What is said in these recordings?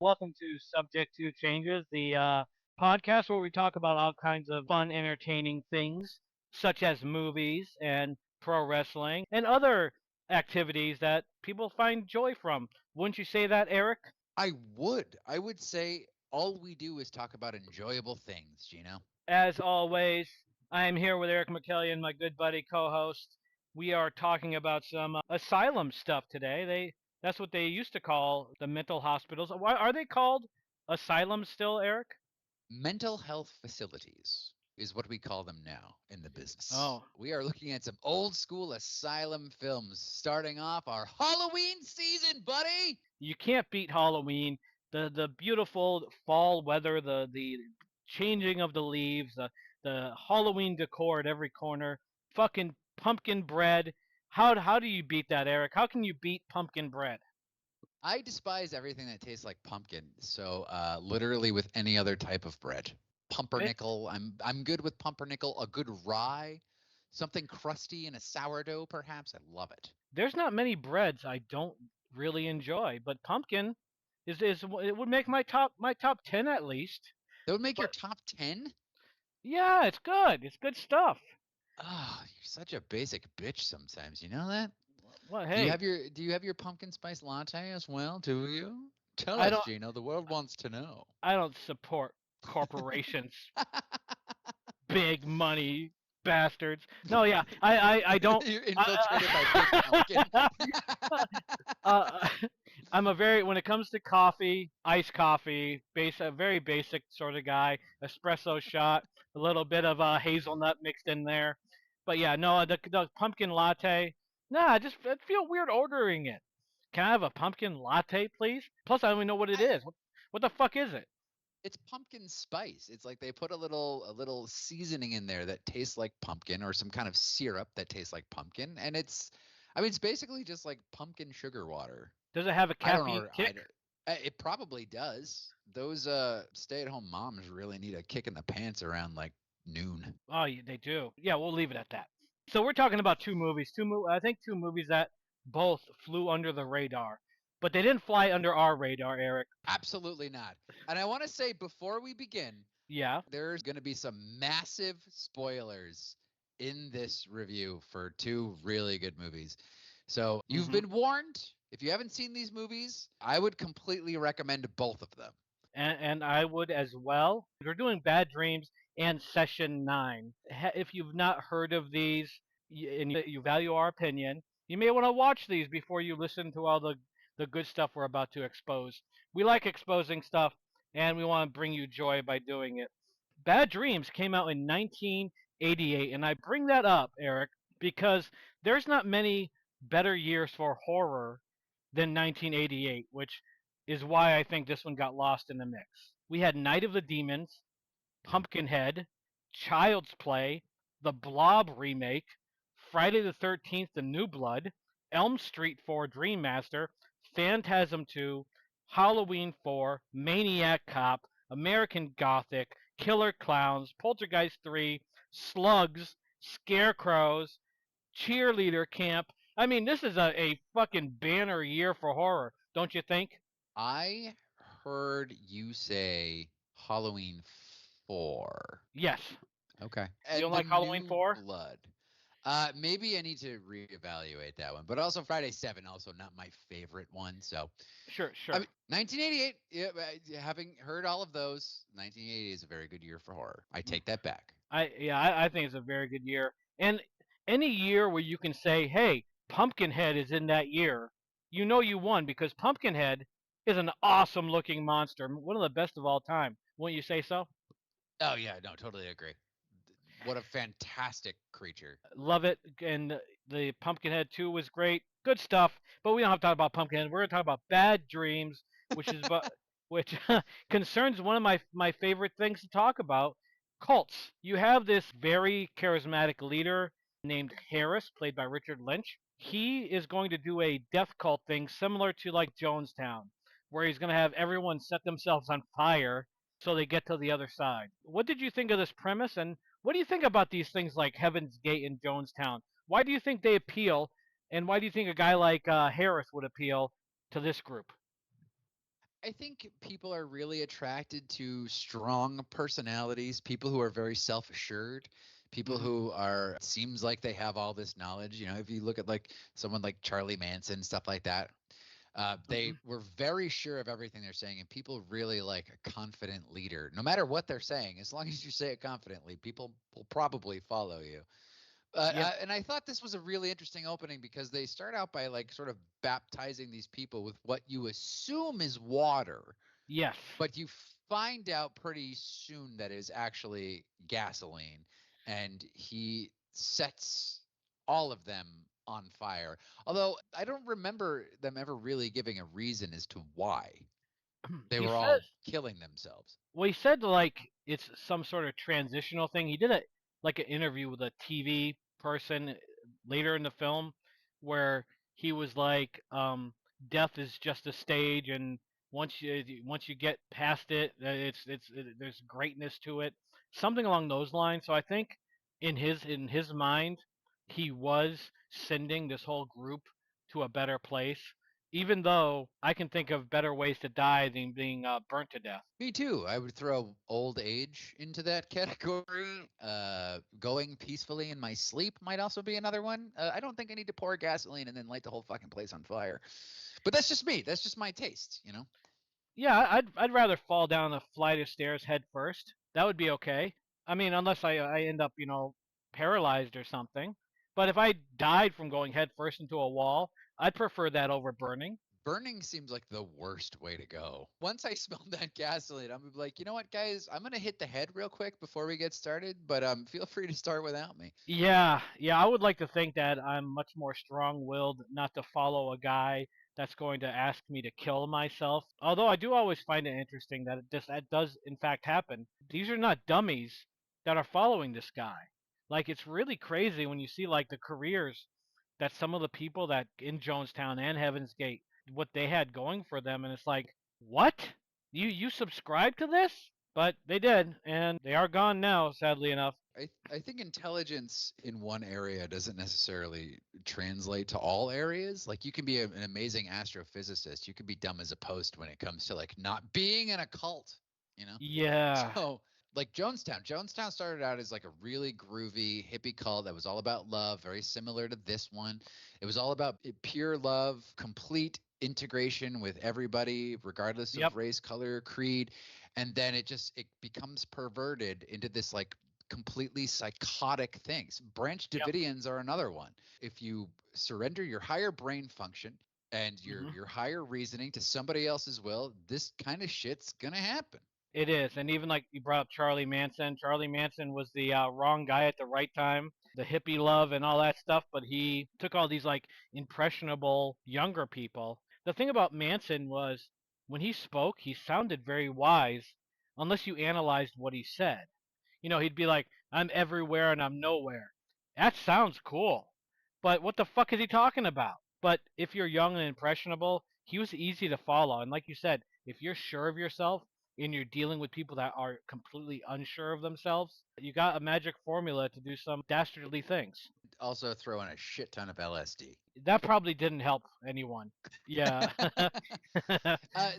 Welcome to Subject to Changes, the podcast where we talk about all kinds of fun, entertaining things, such as movies and pro wrestling and other activities that people find joy from. Wouldn't you say that, Eric? I would. I would say all we do is talk about enjoyable things, Gino. As always, I am here with Eric Michaelian, my good buddy co-host. We are talking about some asylum stuff today. That's what they used to call the mental hospitals. Why are they called asylums still, Eric? Mental health facilities is what we call them now in the business. Oh, We are looking at some old school asylum films, starting off our Halloween season, buddy. you can't beat Halloween. The beautiful fall weather, the changing of the leaves, the Halloween decor at every corner, fucking pumpkin bread. How do you beat that, Eric? How can you beat pumpkin bread? I despise everything that tastes like pumpkin, so literally with any other type of bread. It, Pumpernickel, I'm good with pumpernickel. A good rye, something crusty and a sourdough, perhaps. I love it. there's not many breads I don't really enjoy, but pumpkin is it would make my top 10 at least. That would make your But top 10. yeah, it's good. It's good stuff. Oh, you're such a basic bitch sometimes. You know that? Well, Do you hey, have your pumpkin spice latte as well? Do you? Tell I us, don't Gino. The world wants to know. I don't support corporations, big money bastards. No, yeah, I don't. You're infiltrated by Big Pumpkin. I, uh, I'm a very when it comes to coffee, iced coffee, a very basic sort of guy. Espresso shot, a little bit of hazelnut mixed in there. But yeah, no, the pumpkin latte. Nah, I feel weird ordering it. Can I have a pumpkin latte, please? Plus, I don't even know what it I, is. What the fuck is it? it's pumpkin spice. It's like they put a little seasoning in there that tastes like pumpkin, or some kind of syrup that tastes like pumpkin, and it's basically just like pumpkin sugar water. Does it have a I don't caffeine know. kick? It probably does. Those stay-at-home moms really need a kick in the pants around like noon. Oh, they do. Yeah, we'll leave it at that. So we're talking about two movies. I think two movies that both flew under the radar, but they didn't fly under our radar, Eric. Absolutely not. And I want to say before we begin, Yeah. there's going to be some massive spoilers in this review for two really good movies. So you've hmm been warned. If you haven't seen these movies, I would completely recommend both of them. And I would as well. We're doing Bad Dreams and Session 9. If you've not heard of these and you value our opinion, you may want to watch these before you listen to all the good stuff we're about to expose. We like exposing stuff, and we want to bring you joy by doing it. Bad Dreams came out in 1988, and I bring that up, Eric, because there's not many better years for horror than 1988, which is why I think this one got lost in the mix. We had Night of the Demons, Pumpkinhead, Child's Play, the Blob remake, Friday the 13th, The New Blood, Elm Street 4, Dream Master, Phantasm 2, Halloween 4, Maniac Cop, American Gothic, Killer Clowns, Poltergeist 3, Slugs, Scarecrows, Cheerleader Camp. I mean, this is a fucking banner year for horror, don't you think? I heard you say Halloween 4. Yes. Okay. You don't And the like Halloween New 4? Blood. Maybe I need to reevaluate that one. But also Friday 7, also not my favorite one. So, Sure, I sure. mean, 1988, yeah, having heard all of those, 1980 is a very good year for horror. I take that back. I think it's a very good year. And any year where you can say, "Hey, Pumpkinhead is in that year," you know you won because Pumpkinhead is an awesome looking monster, one of the best of all time. Wouldn't you say so? Oh, yeah, no, totally agree. What a fantastic creature. Love it. And the Pumpkinhead 2 was great. Good stuff. But we don't have to talk about Pumpkinhead. We're going to talk about Bad Dreams, which is which concerns one of my favorite things to talk about, cults. You have this very charismatic leader named Harris, played by Richard Lynch. He is going to do a death cult thing similar to like Jonestown, where he's going to have everyone set themselves on fire so they get to the other side. What did you think of this premise, and what do you think about these things like Heaven's Gate and Jonestown? Why do you think they appeal, and why do you think a guy like Harris would appeal to this group? I think people are really attracted to strong personalities, people who are very self-assured, people Hmm. who are seems like they have all this knowledge. You know, if you look at like someone like Charlie Manson, stuff like that, they Hmm. were very sure of everything they're saying, and people really like a confident leader. No matter what they're saying, as long as you say it confidently, people will probably follow you. Yep. And I thought this was a really interesting opening because they start out by like sort of baptizing these people with what you assume is water, Yes. but you find out pretty soon that it is actually gasoline, and he sets all of them on fire. Although I don't remember them ever really giving a reason as to why they He were says, all killing themselves. well, he said like it's some sort of transitional thing. He did it like an interview with a TV person later in the film where he was like, death is just a stage, and once you get past it, there's greatness to it, something along those lines. So I think in his mind, he was sending this whole group to a better place, even though I can think of better ways to die than being burnt to death. Me too. I would throw old age into that category. Going peacefully in my sleep might also be another one. I don't think I need to pour gasoline and then light the whole fucking place on fire. But that's just me. That's just my taste, you know? Yeah, I'd rather fall down a flight of stairs head first. That would be okay. I mean, unless I end up, paralyzed or something. But if I died from going head first into a wall, I'd prefer that over burning. Burning seems like the worst way to go. Once I smell that gasoline, I'm gonna be like, you know what, guys? I'm gonna hit the head real quick before we get started, but feel free to start without me. Yeah, yeah, I would like to think that I'm much more strong-willed not to follow a guy that's going to ask me to kill myself. Although I do always find it interesting that that does in fact happen. These are not dummies that are following this guy. Like it's really crazy when you see like the careers that some of the people that in Jonestown and Heaven's Gate what they had going for them, and it's like, what? You subscribe to this? But they did, and they are gone now, sadly enough. I think intelligence in one area doesn't necessarily translate to all areas. Like you can be an amazing astrophysicist, you can be dumb as a post when it comes to like not being in a cult, you know? Yeah. So like Jonestown. Jonestown started out as like a really groovy hippie cult that was all about love, very similar to this one. It was all about pure love, complete integration with everybody, regardless Yep. of race, color, creed. And then it becomes perverted into this like completely psychotic things. Branch Yep. Davidians are another one. If you surrender your higher brain function and your Hmm. your higher reasoning to somebody else's will, this kind of shit's gonna happen. It is, and even like you brought up Charlie Manson. Charlie Manson was the wrong guy at the right time, the hippie love and all that stuff. But he took all these like impressionable younger people. The thing about Manson was when he spoke, he sounded very wise, unless you analyzed what he said. He'd be like, "I'm everywhere and I'm nowhere." That sounds cool, but what the fuck is he talking about? But if you're young and impressionable, he was easy to follow. And like you said, if you're sure of yourself and you're dealing with people that are completely unsure of themselves, you got a magic formula to do some dastardly things. Also throw in a shit ton of LSD. That probably didn't help anyone. Yeah.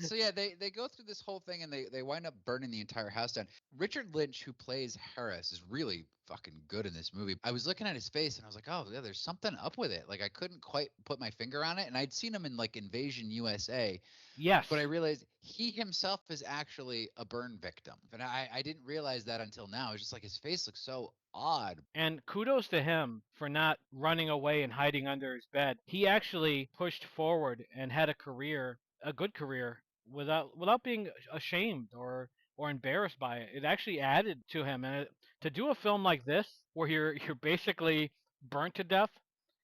So yeah, they go through this whole thing and they wind up burning the entire house down. Richard Lynch, who plays Harris, is really fucking good in this movie. I was looking at his face and I was like, oh yeah, there's something up with it. Like I couldn't quite put my finger on it, and I'd seen him in like Invasion USA, Yes. but I realized he himself is actually a burn victim, and I didn't realize that until now. It's just like his face looks so odd. And kudos to him for not running away and hiding under his bed. He actually pushed forward and had a career, a good career, without being ashamed or embarrassed by it. It actually added to him, and to do a film like this where you're basically burnt to death,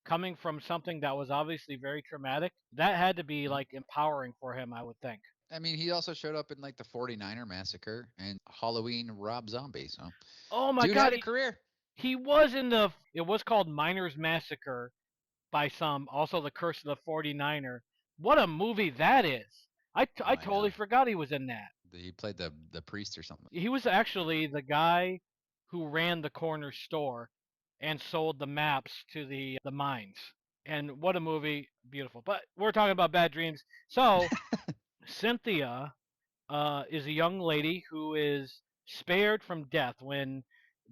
coming from something that was obviously very traumatic, that had to be Mhm. like empowering for him, I would think. I mean, he also showed up in like the 49er massacre and Halloween Rob Zombie. So Oh my dude God, had a career. he was in the. It was called Miners Massacre by some, also The Curse of the 49er. What a movie that is. Oh, I I know. totally forgot he was in that. He played the priest or something. He was actually the guy who ran the corner store and sold the maps to the mines. And what a movie, beautiful. But we're talking about bad dreams. So Cynthia is a young lady who is spared from death when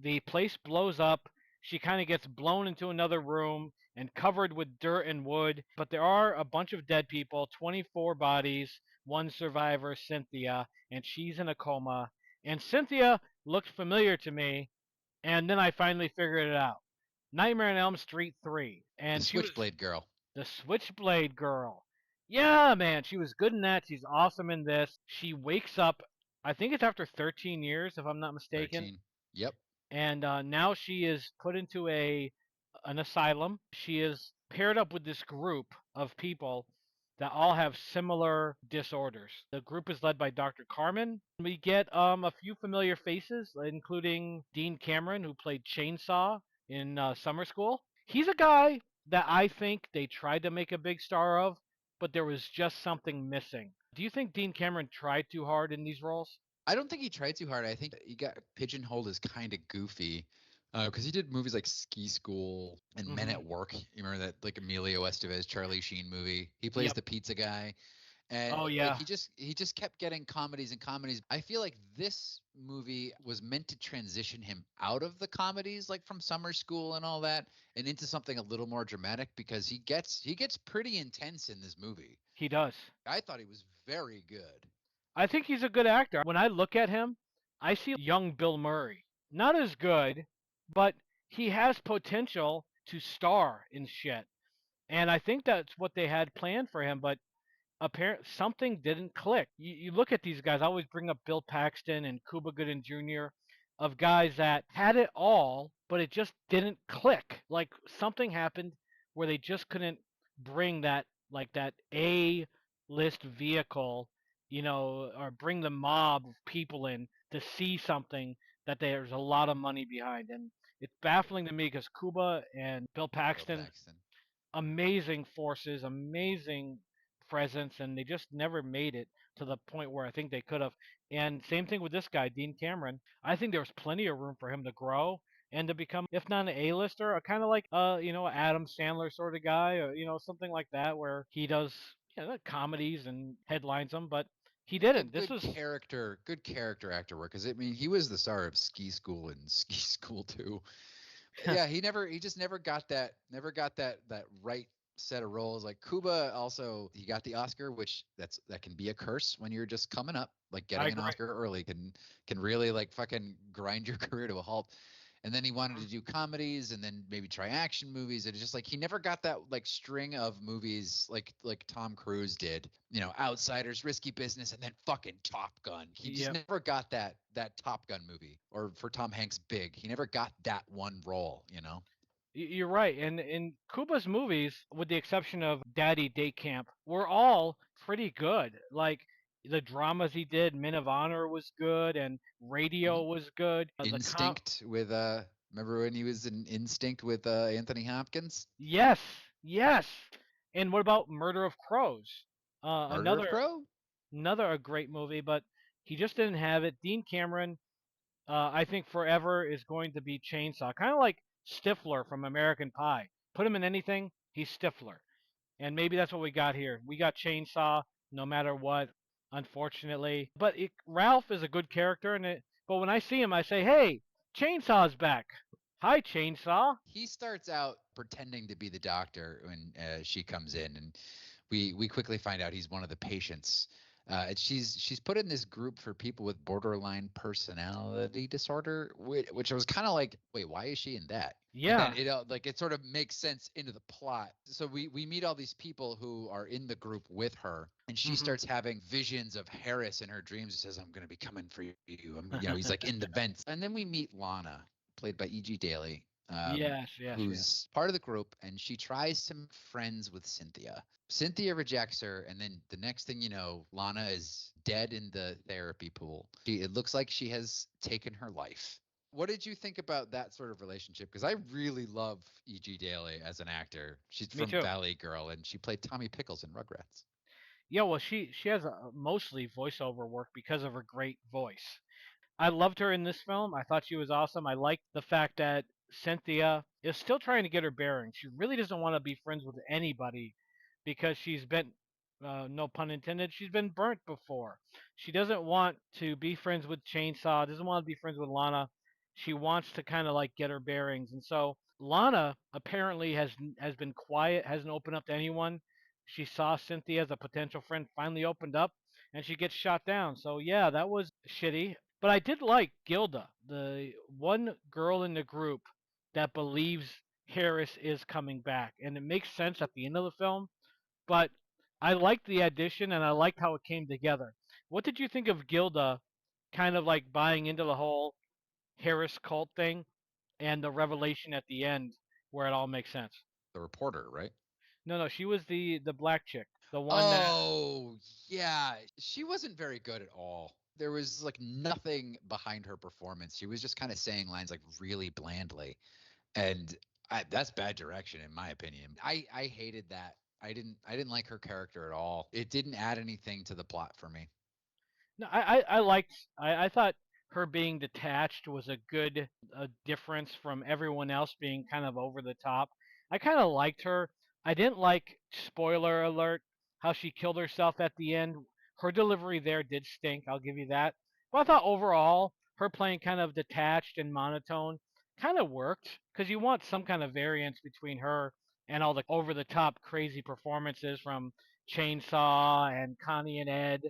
the place blows up. She kind of gets blown into another room and covered with dirt and wood. But there are a bunch of dead people, 24 bodies, one survivor, Cynthia, and she's in a coma. And Cynthia looked familiar to me, and then I finally figured it out. Nightmare on Elm Street 3. The And she was Switchblade girl. the Switchblade Girl. Yeah, man, she was good in that. She's awesome in this. She wakes up, I think it's after 13 years, if I'm not mistaken, 13. Yep. and now she is put into a an asylum. She is paired up with this group of people that all have similar disorders. The group is led by Dr. Carmen. We get a few familiar faces, including Dean Cameron, who played Chainsaw in Summer School. He's a guy that I think they tried to make a big star of, but there was just something missing. Do you think Dean Cameron tried too hard in these roles? I don't think he tried too hard. I think he got pigeonholed as kind of goofy because he did movies like Ski School and Men Mm-hmm. at Work. You remember that, like, Emilio Estevez, Charlie Sheen movie? He plays Yep. the pizza guy, and Oh like yeah. he just kept getting comedies and comedies. I feel like this movie was meant to transition him out of the comedies, like from Summer School and all that, and into something a little more dramatic because he gets pretty intense in this movie. He does. I thought he was very good. I think he's a good actor. When I look at him, I see young Bill Murray. Not as good, but he has potential to star in shit. And I think that's what they had planned for him, but apparent something didn't click. You look at these guys. I always bring up Bill Paxton and Cuba Gooding Jr. of guys that had it all, but it just didn't click. Like something happened where they just couldn't bring that like that A list vehicle, or bring the mob of people in to see something that there's a lot of money behind. And it's baffling to me because Cuba and Bill Bill Paxton, Paxton. amazing forces, amazing presence, and they just never made it to the point where I think they could have. And same thing with this guy, Dean Cameron. I think there was plenty of room for him to grow and to become, if not an A-lister, a kind of like Adam Sandler sort of guy, or something like that, where he does comedies and headlines them, but he didn't. This was Good character actor work. Because I mean, he was the star of Ski School and Ski School 2. Yeah, he just never got that right set of roles. Like Cuba, also he got the Oscar, which that can be a curse when you're just coming up. Like I getting an agree. Oscar early can really like fucking grind your career to a halt. And then he wanted to Mhm. do comedies and then maybe try action movies. And it's just like he never got that like string of movies like Tom Cruise did. Outsiders, Risky Business, and then fucking Top Gun. He just Yep. never got that Top Gun movie. Or for Tom Hanks, Big. He never got that one role. You're right. And in Kuba's movies, with the exception of Daddy Date Camp, were all pretty good. Like the dramas he did, Men of Honor was good, and Mhm. Radio was good. Instinct with remember when he was in Instinct with Anthony Hopkins? Yes, yes. And what about Murder of Crows? Murder of Another Crow? a great movie, but he just didn't have it. Dean Cameron, I think forever is going to be Chainsaw, kind of like Stifler from American Pie. Put him in anything, he's Stifler. And maybe that's what we got here. We got Chainsaw no matter what, unfortunately. But Ralph is a good character, but when I see him, I say, "Hey, Chainsaw's back. Hi, Chainsaw." He starts out pretending to be the doctor when she comes in, and we quickly find out he's one of the patients. And she's put in this group for people with borderline personality disorder, which I was kind of like, wait, why is she in that? And then Yeah. it sort of makes sense into the plot. So we meet all these people who are in the group with her, and she Hmm. starts having visions of Harris in her dreams. He says, "I'm going to be coming for you." He's like in the vents, and then we meet Lana, played by E.G. Daly, Yes, yes, yes. who's part of the group, and she tries to make friends with Cynthia. Cynthia rejects her, and then the next thing you know, Lana is dead in the therapy pool. It looks like she has taken her life. What did you think about that sort of relationship? Because I really love E.G. Daly as an actor. She's Me from too. Valley Girl, and she played Tommy Pickles in Rugrats. Yeah, well, she has mostly voiceover work because of her great voice. I loved her in this film. I thought she was awesome. I liked the fact that Cynthia is still trying to get her bearings. She really doesn't want to be friends with anybody because she's been No pun intended. She's been burnt before. She doesn't want to be friends with Chainsaw. Doesn't want to be friends with Lana. She wants to kind of like get her bearings. And so Lana apparently has been quiet, hasn't opened up to anyone. She saw Cynthia as a potential friend, finally opened up, and she gets shot down. So yeah, that was shitty. But I did like Gilda, the one girl in the group that believes Harris is coming back, and it makes sense at the end of the film, but I liked the addition and I liked how it came together. What did you think of Gilda kind of like buying into the whole Harris cult thing and the revelation at the end where it all makes sense? The reporter, right? No, no, she was the black chick, the one that Oh, yeah. She wasn't very good at all. There was like nothing behind her performance. She was just kind of saying lines like really blandly. And that's bad direction in my opinion. I hated that. I didn't like her character at all. It didn't add anything to the plot for me. no, I liked. I thought her being detached was a good difference from everyone else being kind of over the top. I kind of liked her. I didn't like, spoiler alert, how she killed herself at the end. Her delivery there did stink. I'll give you that. But I thought overall her playing kind of detached and monotone kind of worked because you want some kind of variance between her and all the over the top crazy performances from Chainsaw and Connie and Ed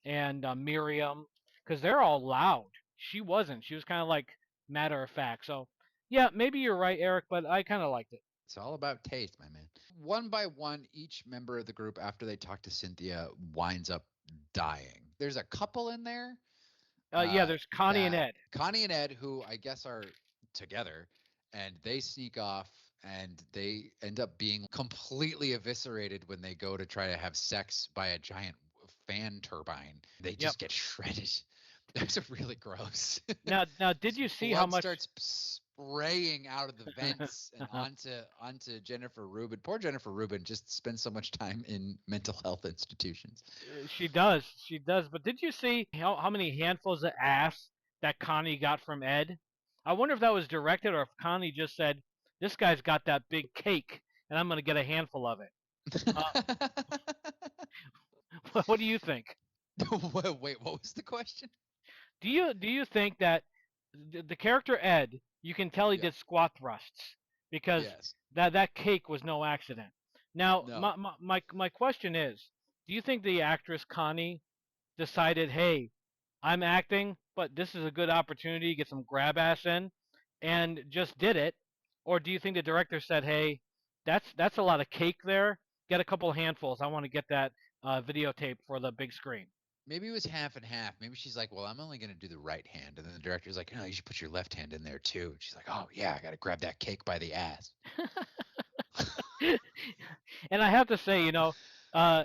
and Miriam, because they're all loud. She wasn't. She was kind of like matter of fact. So, yeah, maybe you're right, Eric, but I kind of liked it. It's all about taste, my man. One by one, each member of the group, after they talk to Cynthia, winds up dying. There's a couple in there Yeah, there's Connie and that Ed. Connie and Ed, who I guess are together, and they sneak off and they end up being completely eviscerated when they go to try to have sex by a giant fan turbine. They Yep. just get shredded. That's really gross. Now, did you see how Blood much? starts spraying out of the vents and onto Jennifer Rubin. Poor Jennifer Rubin just spends so much time in mental health institutions. She does. She does. But did you see how many handfuls of ass that Connie got from Ed? I wonder if that was directed or if Connie just said, "This guy's got that big cake, and I'm gonna get a handful of it." Uh, what do you think? Wait, what was the question? Do you think that the character Ed, you can tell he Yeah. did squat thrusts because Yes. that cake was no accident. Now, No. my question is, do you think the actress Connie decided, hey, I'm acting, but this is a good opportunity to get some grab ass in, and just did it, or do you think the director said, hey, that's a lot of cake there. Get a couple handfuls. I want to get that videotape for the big screen. Maybe it was half and half. Maybe she's like, "Well, I'm only going to do the right hand," and then the director's like, "No, you should put your left hand in there too." And she's like, "Oh yeah, I got to grab that cake by the ass." And I have to say, uh,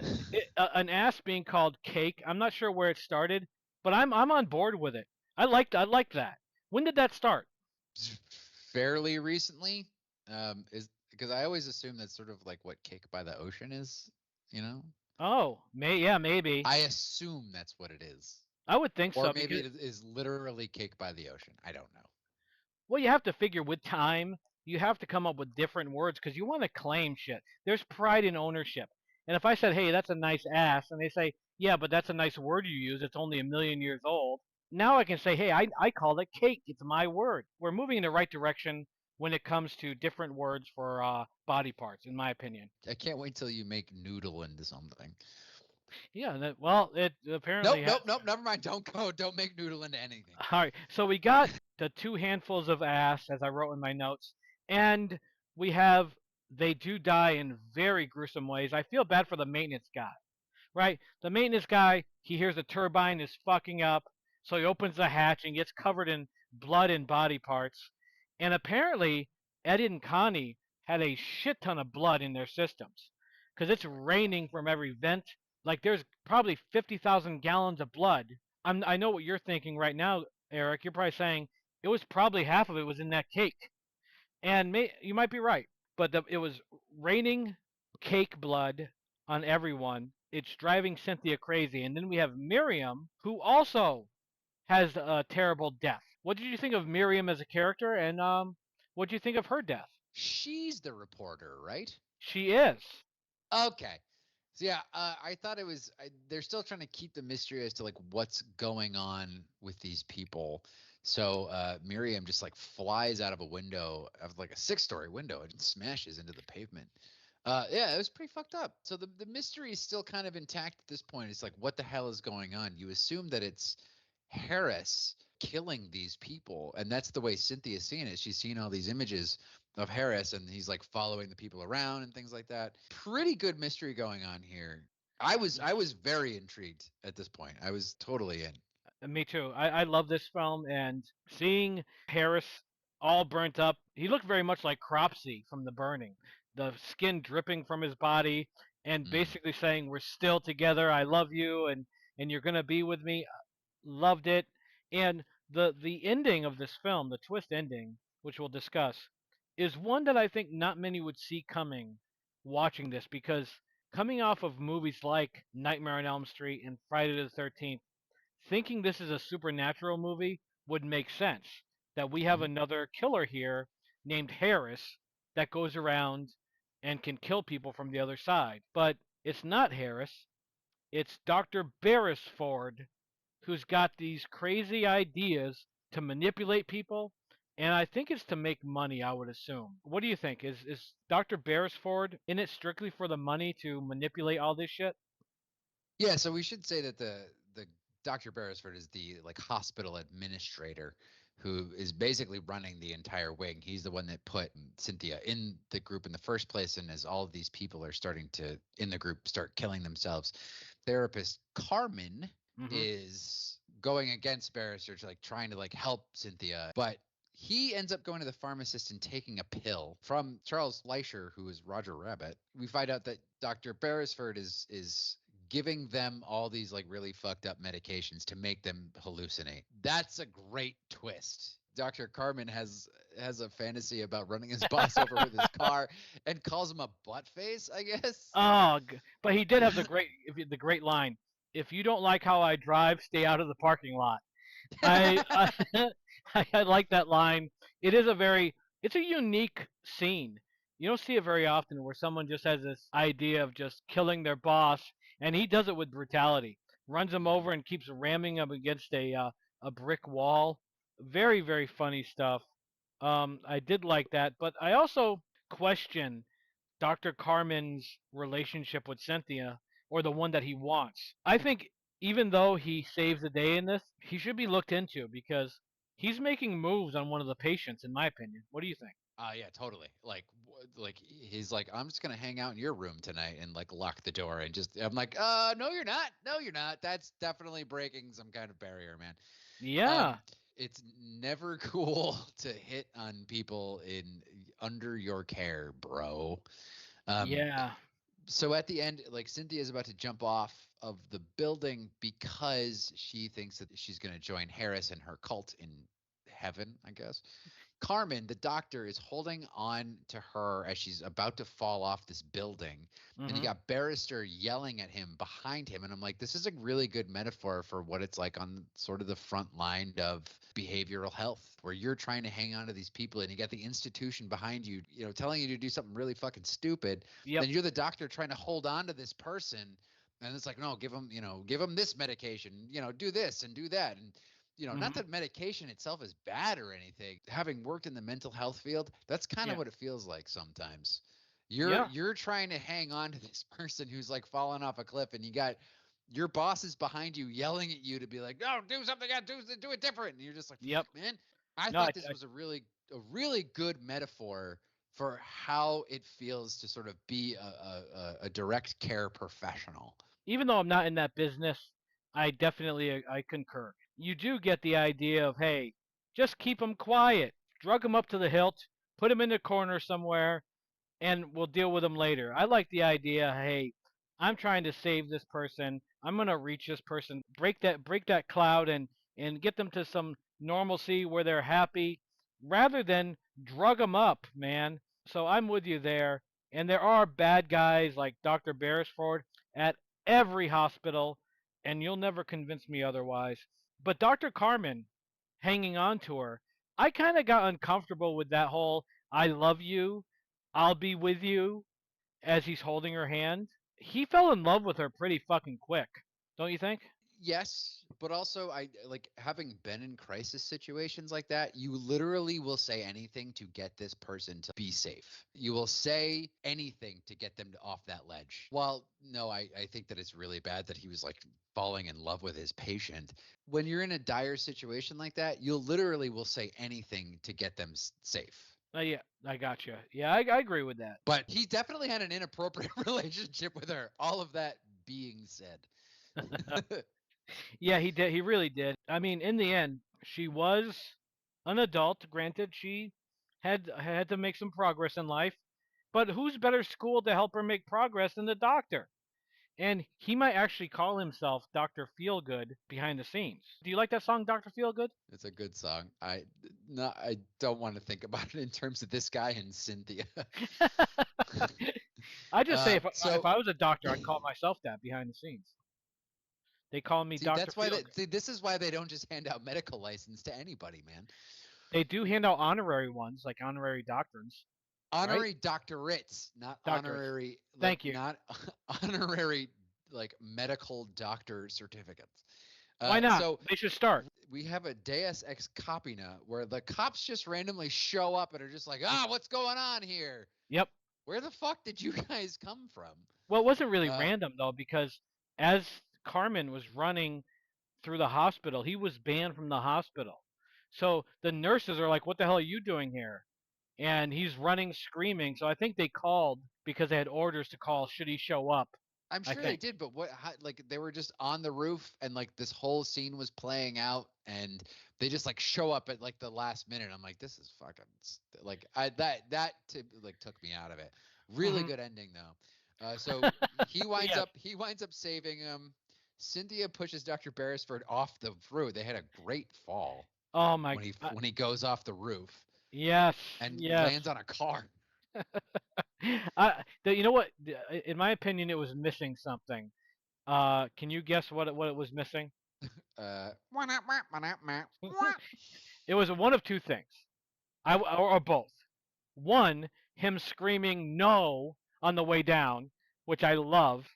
an ass being called cake. I'm not sure where it started, but I'm on board with it. I liked that. When did that start? Fairly recently, is because I always assume that's sort of like what Cake by the Ocean is, you know? Oh, yeah, maybe. I assume that's what it is. I would think Or so maybe because, it is literally Cake by the Ocean. I don't know. well, you have to figure with time, you have to come up with different words because you want to claim shit. There's pride in ownership. And if I said, hey, that's a nice ass, and they say, yeah, but that's a nice word you use, it's only a million years old. Now I can say, hey, I call it cake. It's my word. We're moving in the right direction when it comes to different words for body parts, in my opinion. I can't wait till you make noodle into something. Yeah, well, it Nope, apparently nope, nope. Never mind. Don't go. Don't make noodle into anything. All right, so we got the two handfuls of ass, as I wrote in my notes, and we have they do die in very gruesome ways. I feel bad for the maintenance guy, right? The maintenance guy, he hears the turbine is fucking up, so he opens the hatch and gets covered in blood and body parts. And apparently, Ed and Connie had a shit ton of blood in their systems because it's raining from every vent. Like there's probably 50,000 gallons of blood. I know what you're thinking right now, Eric. You're probably saying it was probably half of it was in that cake, and you might be right. But it was raining cake blood on everyone. It's driving Cynthia crazy, and then we have Miriam, who also has a terrible death. What did you think of Miriam as a character, and what did you think of her death? She's the reporter, right? She is. Okay. So yeah, I thought it was. They're still trying to keep the mystery as to like what's going on with these people. So Miriam just like flies out of a window, of like a 6-story window, and smashes into the pavement. Yeah, it was pretty fucked up. So the mystery is still kind of intact at this point. It's like, what the hell is going on? You assume that it's Harris killing these people, and that's the way Cynthia's seeing it. She's seeing all these images of Harris, and he's like following the people around and things like that. Pretty good mystery going on here. I was very intrigued at this point. I was totally in. Me too. I love this film, and seeing Harris all burnt up, he looked very much like Cropsey from The Burning. The skin dripping from his body, and Mm. basically saying, "We're still together. I love you, and you're gonna be with me." Loved it, and the ending of this film, the twist ending, which we'll discuss, is one that I think not many would see coming watching this because coming off of movies like Nightmare on Elm Street and Friday the 13th, thinking this is a supernatural movie would make sense. That we have Hmm. another killer here named Harris that goes around and can kill people from the other side. But it's not Harris, it's Dr. Beresford who's got these crazy ideas to manipulate people. And I think it's to make money, I would assume. What do you think? Is Dr. Beresford in it strictly for the money to manipulate all this shit? Yeah, so we should say that the Dr. Beresford is the like hospital administrator who is basically running the entire wing. He's the one that put Cynthia in the group in the first place, and as all of these people are starting to in the group start killing themselves, therapist Carmen Mm-hmm. is going against Beresford, like trying to like help Cynthia, but he ends up going to the pharmacist and taking a pill from Charles Fleischer, who is Roger Rabbit. We find out that Dr. Beresford is giving them all these like really fucked up medications to make them hallucinate. That's a great twist. Dr. Carmen has a fantasy about running his boss over with his car and calls him a butt face, I guess. Oh, but he did have the great line. If you don't like how I drive, stay out of the parking lot. I I like that line. It is a very it's a unique scene. You don't see it very often where someone just has this idea of just killing their boss, and he does it with brutality. Runs him over and keeps ramming him against a brick wall. Very funny stuff. I did like that, but I also question Dr. Carmen's relationship with Cynthia or the one that he wants. I think even though he saves the day in this, he should be looked into because he's making moves on one of the patients, in my opinion. What do you think? Yeah, totally. Like he's like, I'm just gonna hang out in your room tonight and like lock the door and just. I'm like, no, you're not. No, you're not. That's definitely breaking some kind of barrier, man. Um, Yeah, it's never cool to hit on people in under your care, bro. Um, yeah. so at the end, like Cynthia is about to jump off of the building because she thinks that she's going to join Harris and her cult in heaven, I guess. Carmen, the doctor, is holding on to her as she's about to fall off this building. And you Mhm. got Barrister yelling at him behind him. And I'm like, this is a really good metaphor for what it's like on sort of the front line of behavioral health, where you're trying to hang on to these people and you got the institution behind you, telling you to do something really fucking stupid. Yep. Then you're the doctor trying to hold on to this person. And it's like, no, give them this medication, do this and do that. And not Mhm. that medication itself is bad or anything. Having worked in the mental health field, that's kind of Yeah. what it feels like sometimes. You're Yeah. you're trying to hang on to this person who's like falling off a cliff, and you got your boss is behind you yelling at you to be like, "No, do something, do it different." And you're just like, Yep. "Fuck, man." I No, thought this was a really good metaphor for how it feels to sort of be a direct care professional. even though I'm not in that business, I definitely I concur. You do get the idea of hey, just keep them quiet, drug them up to the hilt, put them in the corner somewhere, and we'll deal with them later. I like the idea, hey, I'm trying to save this person. I'm gonna reach this person, break that cloud and get them to some normalcy where they're happy rather than drug them up, man. So I'm with you there. And there are bad guys like Dr. Beresford at every hospital, and you'll never convince me otherwise. But Dr. Carmen hanging on to her, I kind of got uncomfortable with that whole I love you, I'll be with you as he's holding her hand. he fell in love with her pretty fucking quick, don't you think? Yes, but also I like having been in crisis situations like that, you literally will say anything to get this person to be safe. You will say anything to get them off that ledge. Well, no, I think that it's really bad that he was like falling in love with his patient. When you're in a dire situation like that, you literally will say anything to get them safe. Yeah, I got you. Yeah, I agree with that. But he definitely had an inappropriate relationship with her. All of that being said. Yeah, he did. He really did. I mean, in the end, she was an adult. Granted, she had to make some progress in life, but who's better schooled to help her make progress than the doctor? And he might actually call himself Dr. Feelgood behind the scenes. Do you like that song, Dr. Feelgood? It's a good song. I don't want to think about it in terms of this guy and Cynthia. I just say if So I was a doctor, I'd call myself that behind the scenes. They call me see, Dr. that's why Feelgood. this is why they don't just hand out medical license to anybody, man. They do hand out honorary ones, like honorary doctrines, right? Honorary doctorates, not Doctorates. honorary, like Thank you. not honorary, like medical doctor certificates. Why not? So They should start. we have a Deus Ex Copina where the cops just randomly show up and are just like, what's going on here? Yep. Where the fuck did you guys come from? Well, it wasn't really Uh, random though, because as Carmen was running through the hospital, he was banned from the hospital. So the nurses are like, "What the hell are you doing here?" And he's running, screaming. So I think they called because they had orders to call should he show up. I'm I sure they think. did, but like they were just on the roof and like this whole scene was playing out and they just like show up at like the last minute. I'm like, this is fucking like like took me out of it. Really Hmm. good ending though. So Yes. he winds up saving him. Cynthia pushes Dr. Beresford off the roof. They had a great fall Oh my. when he goes off the roof Yes. and Yes. lands on a car. You know what? In my opinion, it was missing something. Can you guess what it was missing? Wah, nah, wah, wah, nah, wah, wah. It was one of two things. Or both. One, him screaming no on the way down, which I love,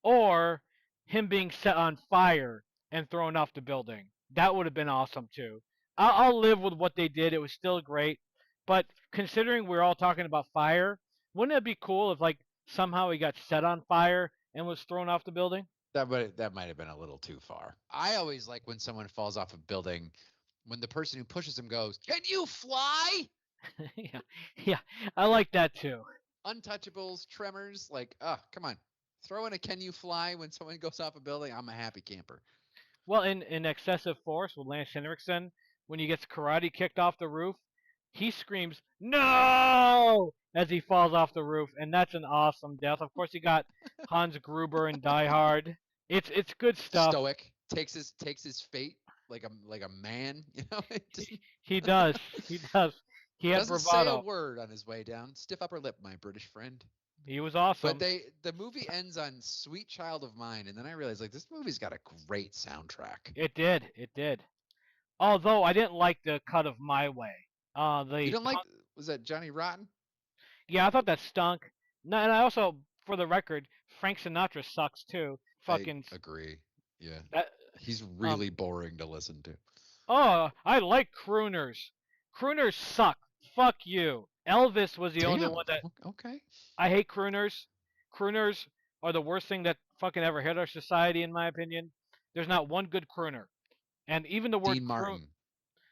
or him being set on fire and thrown off the building. That would have been awesome too. I'll live with what they did. It was still great, but considering we're all talking about fire, wouldn't it be cool if like somehow he got set on fire and was thrown off the building? That might have been a little too far. I always like when someone falls off a building, when the person who pushes them goes, "Can you fly?" Yeah, yeah, I like that too. Untouchables, Tremors, like, come on, throw in a "Can you fly" when someone goes off a building. I'm a happy camper. Well, in Excessive Force with Lance Henriksen, when he gets karate kicked off the roof, he screams "No!" as he falls off the roof, and that's an awesome death. Of course, you got Hans Gruber in Die Hard. It's good stuff. Stoic, takes his fate like a man, you know. It just He does. He does. He had doesn't say a bravado. word on his way down. Stiff upper lip, my British friend. He was But awesome. the movie ends on "Sweet Child of Mine," and then I realized like this movie's got a great soundtrack. It did. It did. Although I didn't like the cut of My Way. You The don't like? Was that Johnny Rotten? Yeah, I thought that stunk. No, and I also, for the record, Frank Sinatra sucks too. I Fucking agree. Yeah, that. he's Um. really boring to listen to. Oh, I like crooners. Crooners suck. Fuck you. Elvis was the only Damn. one that Okay. I hate. Crooners. Crooners are the worst thing that fucking ever hit our society, in my opinion. There's not one good crooner, and even the word Dean croon. Martin.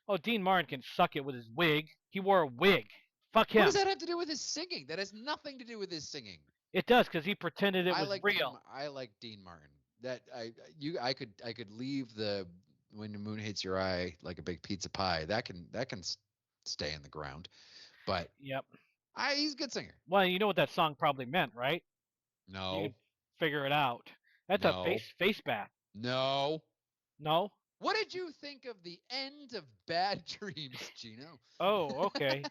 Oh, Dean Martin can suck it with his wig. He wore a wig. Fuck What does him. that have to do with his singing? That has nothing to do with his singing. It does because he pretended it was real. I like Dean Martin. That I could leave the "When the Moon Hits Your Eye" like a big pizza pie. That can stay in the ground. But Yep. he's a good singer. Well, you know what that song probably meant, right? You can No. figure it out. That's a No. face bath. No. No? What did you think of the end of Bad Dreams, Geno? Oh, okay.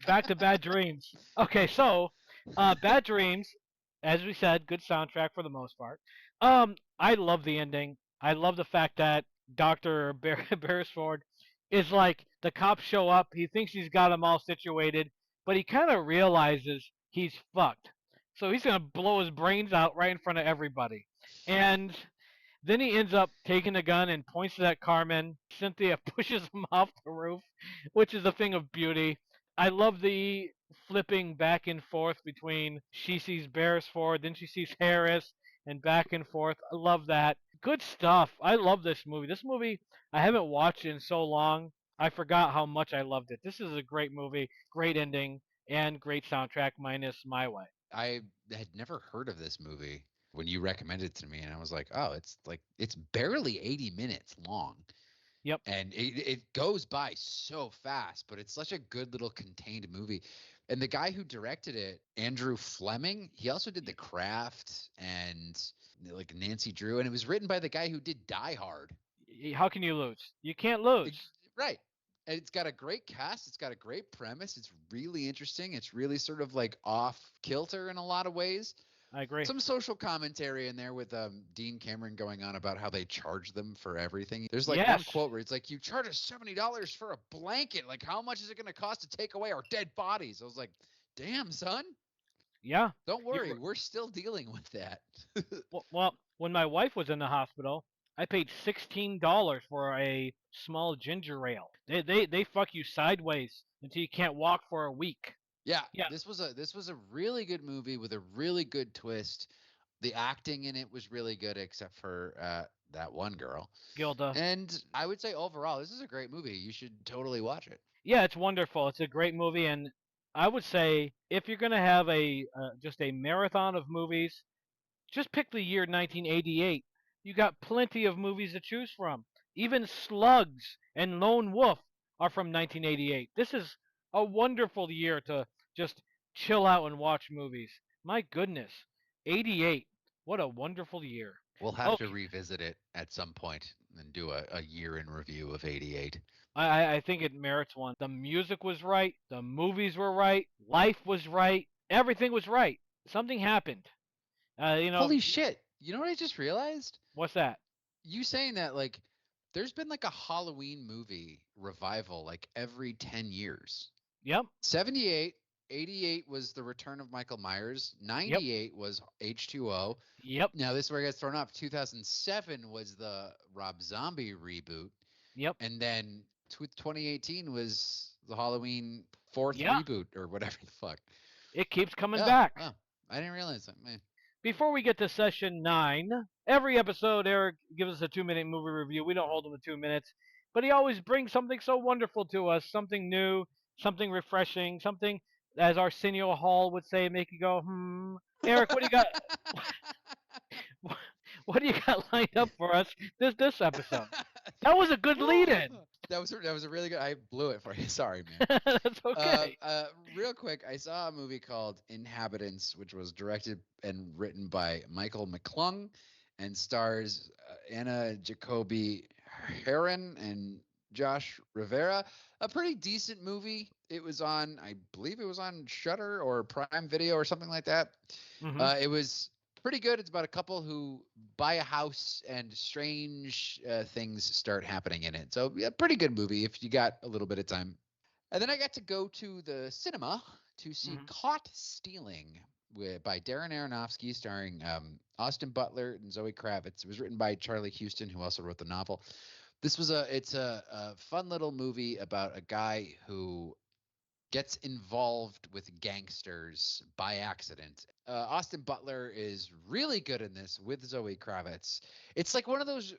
Back to Bad Dreams. Okay, so Bad Dreams, as we said, good soundtrack for the most part. I love the ending. I love the fact that Doctor Beresford is like the cops show up. He thinks he's got them all situated, but he kind of realizes he's fucked. So he's gonna blow his brains out right in front of everybody. And then he ends up taking a gun and points it at Carmen. Cynthia pushes him off the roof, which is a thing of beauty. I love the flipping back and forth between she sees Beresford, then she sees Harris, and back and forth. I love that. Good stuff. I love this movie. This movie I haven't watched in so long. I forgot how much I loved it. This is a great movie, great ending, and great soundtrack minus My Way. I had never heard of this movie when you recommended it to me, and I was like, oh, it's barely 80 minutes long. Yep. And it goes by so fast, but it's such a good little contained movie. And the guy who directed it, Andrew Fleming, he also did The Craft and like Nancy Drew, and it was written by the guy who did Die Hard. How can you lose? You can't It- lose. right. And it's got a great cast. It's got a great premise. It's really interesting. It's really sort of like off kilter in a lot of ways. I agree. Some social commentary in there with Dean Cameron going on about how they charge them for everything. There's like one Yes. quote where it's like, "You charge us $70 for a blanket. Like, how much is it going to cost to take away our dead bodies?" I was like, "Damn, son, Yeah. don't worry, You're, we're still dealing with that." well, when my wife was in the hospital, I paid $16 for a small ginger ale. They fuck you sideways until you can't walk for a week. Yeah, Yeah, this was a really good movie with a really good twist. The acting in it was really good, except for that one girl. Gilda. And I would say overall, this is a great movie. You should totally watch it. Yeah, it's wonderful. It's a great movie, and I would say if you're gonna have a just a marathon of movies, just pick the year 1988. You got plenty of movies to choose from. Even Slugs and Lone Wolf are from 1988. This is a wonderful year to just chill out and watch movies. My goodness, 88. What a wonderful year. We'll have to Okay, revisit it at some point and do a year in review of 88. I think it merits one. The music was right. The movies were right. Life was right. Everything was right. Something happened. You know, Holy shit. You know what I just realized? what's that? You saying that, like, there's been like a Halloween movie revival like every 10 years. Yep, 78, 88 was The Return of Michael Myers, yep, 98 was H2O. yep, Now, this is where it gets thrown off. 2007 was the Rob Zombie reboot. yep, And then 2018 was the Halloween fourth yeah. reboot or whatever the fuck. It keeps coming Yeah. back. Oh, I didn't realize that. Man. Before we get to session 9, every episode Eric gives us a 2-minute movie review. We don't hold him to 2 minutes, but he always brings something so wonderful to us, something new, something refreshing, something, as Arsenio Hall would say, make you go, hmm. Eric, what do you got? What do you got lined up for us this episode? That was a good lead-in. That was a really good. I blew it for you. Sorry, man. That's okay. Real quick, I saw a movie called Inhabitants, which was directed and written by Michael McClung, and stars Anna Jacoby Heron and Josh Rivera. A pretty decent movie. It was on, I believe it was on Shudder or Prime Video or something like that. Hmm. It was pretty good. It's about a couple who buy a house and strange things start happening in it. So yeah, pretty good movie if you got a little bit of time. And then I got to go to the cinema to see Hmm. Caught Stealing by Darren Aronofsky, starring Austin Butler and Zoe Kravitz. It was written by Charlie Houston, who also wrote the novel. It's a fun little movie about a guy who gets involved with gangsters by accident. Austin Butler is really good in this with Zoe Kravitz. It's like one of those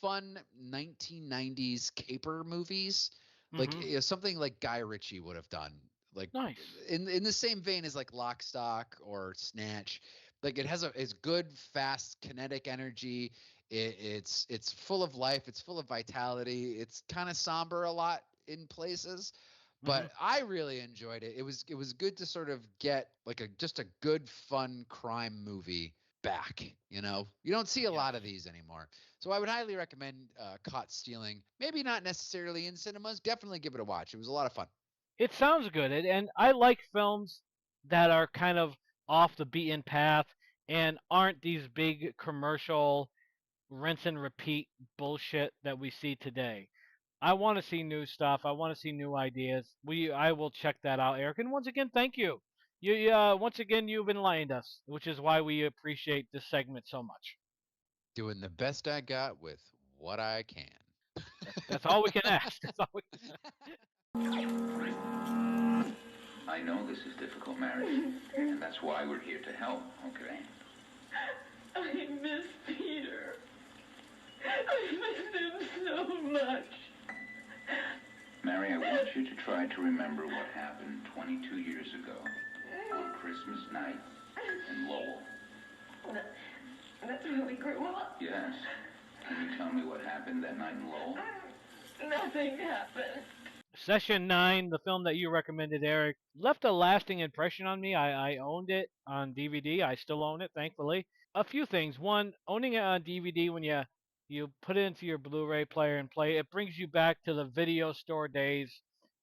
fun 1990s caper movies, like Hmm. something like Guy Ritchie would have done. Like Nice. in the same vein as like Lock, Stock or Snatch. Like it's good, fast, kinetic energy. It's full of life. It's full of vitality. It's kind of somber a lot in places, Hmm. but I really enjoyed it. It was good to sort of get like just a good fun crime movie back. You don't see a Yes. lot of these anymore, so I would highly recommend Caught Stealing. Maybe not necessarily in cinemas. Definitely give it a watch. It was a lot of fun. It sounds good, and I like films that are kind of off the beaten path and aren't these big commercial rinse and repeat bullshit that we see today. I want to see new stuff. I want to see new ideas. I will check that out, Eric. And once again, thank you. Once again, you've enlightened us, which is why we appreciate this segment so much. Doing the best I got with what I can. That's all we can ask. That's all we. I know this is difficult, Mary, and that's why we're here to help, okay? I miss Peter. I miss him so much. Mary, I want you to try to remember what happened 22 years ago on Christmas night in Lowell. That's when we grew up. Yes. Can you tell me what happened that night in Lowell? Nothing happened. Session 9, the film that you recommended, Eric, left a lasting impression on me. I owned it on DVD. I still own it, thankfully. A few things. One, owning it on DVD when you put it into your Blu-ray player and play, it brings you back to the video store days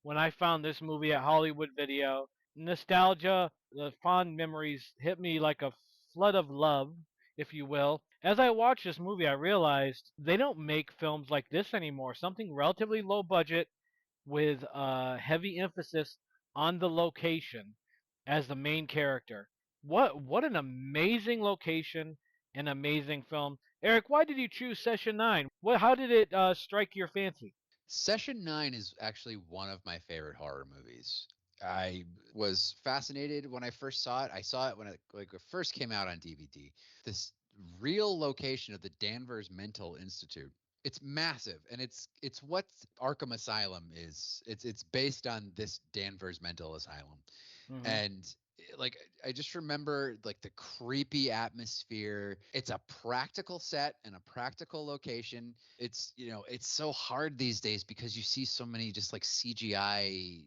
when I found this movie at Hollywood Video. Nostalgia, the fond memories hit me like a flood of love, if you will. As I watched this movie, I realized they don't make films like this anymore. Something relatively low budget with heavy emphasis on the location as the main character. What an amazing location and amazing film. Eric, why did you choose Session 9? How did it strike your fancy? Session 9 is actually one of my favorite horror movies. I was fascinated when I first saw it. I saw it when it first came out on DVD. This real location of the Danvers Mental Institute. It's massive, and it's what Arkham Asylum is. It's based on this Danvers Mental Asylum, Hmm. and like I just remember like the creepy atmosphere. It's a practical set and a practical location. It's it's so hard these days because you see so many just like CGI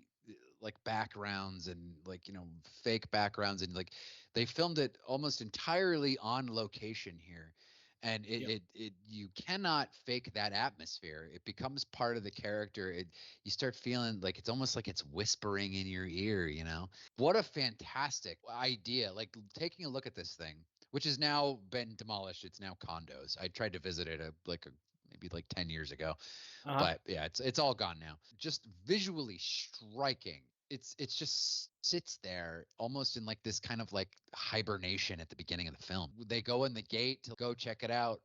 like backgrounds and like fake backgrounds, and like they filmed it almost entirely on location here, and Yep. it you cannot fake that atmosphere. It becomes part of the character. You start feeling like it's almost like it's whispering in your ear. What a fantastic idea. Like taking a look at this thing, which has now been demolished. It's now condos. I tried to visit it maybe like 10 years ago, Uh huh. but yeah, it's all gone now. Just visually striking. It's just sits there almost in like this kind of like hibernation at the beginning of the film. They go in the gate to go check it out.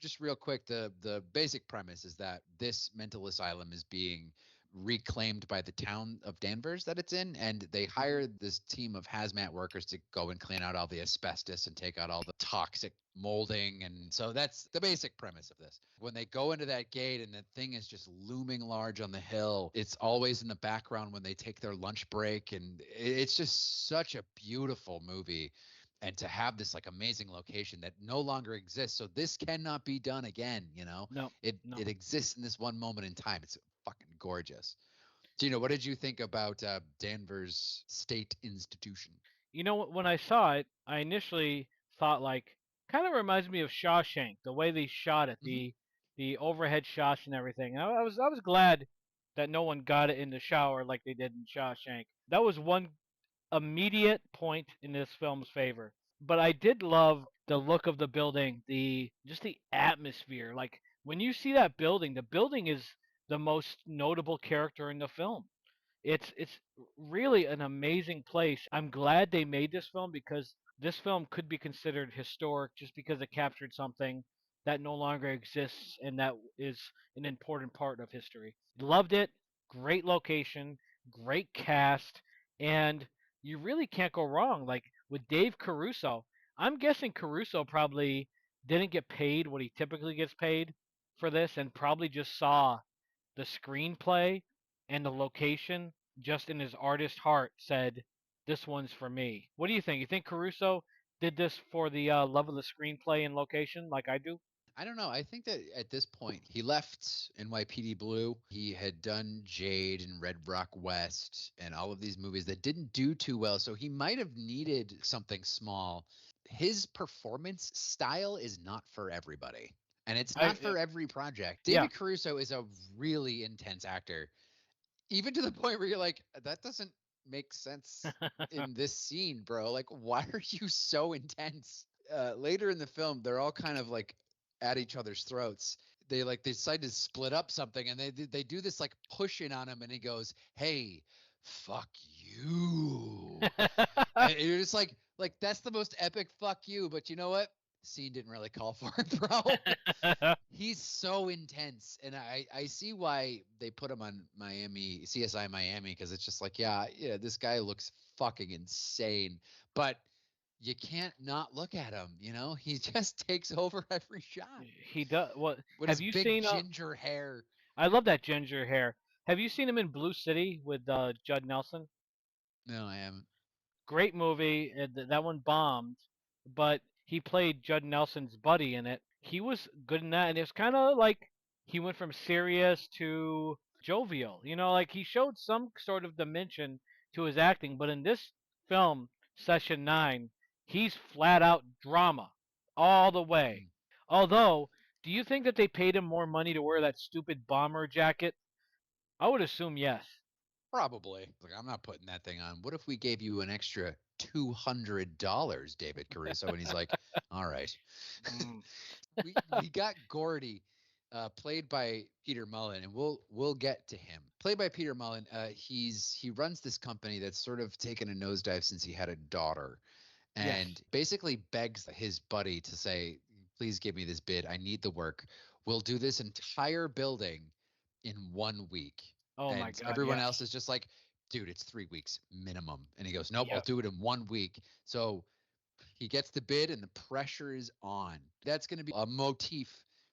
Just real quick, the basic premise is that this mental asylum is being reclaimed by the town of Danvers that it's in, and they Hmm. hire this team of hazmat workers to go and clean out all the asbestos and take out all the toxic molding. And so that's the basic premise of this. When they go into that gate and the thing is just looming large on the hill, it's always in the background when they take their lunch break, and it's just such a beautiful movie. And to have this like amazing location that no longer exists, so this cannot be done again. No, It no. exists in this one moment in time. It's fucking gorgeous. Gino, what did you think about Danvers State Institution? When I saw it, I initially thought like kind of reminds me of Shawshank, the way they shot it, Hmm. the overhead shots and everything. I was glad that no one got it in the shower like they did in Shawshank. That was one immediate point in this film's favor. But I did love the look of the building, the just the atmosphere. Like when you see that building, the building is the most notable character in the film. It's really an amazing place. I'm glad they made this film because this film could be considered historic just because it captured something that no longer exists and that is an important part of history. Loved it. Great location, great cast, and you really can't go wrong. Like with Dave Caruso, I'm guessing Caruso probably didn't get paid what he typically gets paid for this and probably just saw the screenplay and the location just in his artist heart said, "This one's for me." What do you think? You think Caruso did this for the love of the screenplay and location, like I do? I don't know. I think that at this point he left NYPD Blue. He had done Jade and Red Rock West and all of these movies that didn't do too well. So he might have needed something small. His performance style is not for everybody. And it's I not for every project. Yeah. David Caruso is a really intense actor, even to the point where you're like, that doesn't make sense in this scene, bro. Like, why are you so intense? Later in the film, they're all kind of like at each other's throats. They decide to split up something, and they do this like pushing on him, and he goes, "Hey, fuck you. And you're just like that's the most epic fuck you, but you know what? Scene didn't really call for it, bro. He's so intense, and I see why they put him on CSI Miami, because it's just like, yeah, this guy looks fucking insane, but you can't not look at him. He just takes over every shot He does. What with have his you big seen? ginger hair. I love that ginger hair. Have you seen him in Blue City with Judd Nelson? No, I haven't. Great movie. That one bombed, but he played Judd Nelson's buddy in it. He was good in that, and it was kind of like he went from serious to jovial. Like he showed some sort of dimension to his acting. But in this film, Session 9, he's flat out drama all the way. Mm, Although, do you think that they paid him more money to wear that stupid bomber jacket? I would assume yes. probably. Like, I'm not putting that thing on. What if we gave you an extra $200, David Caruso? And he's like, all right. Mm. we got Gordy, played by Peter Mullen, and we'll get to him. Played by Peter Mullen, he runs this company that's sort of taken a nosedive since he had a daughter, Yes. and basically begs his buddy to say, please give me this bid. I need the work. We'll do this entire building in 1 week. Oh my And God. everyone Yes. else is just like, dude, it's 3 weeks minimum. And he goes, nope, I'll Yep. do it in 1 week. So he gets the bid and the pressure is on. That's going to be a motif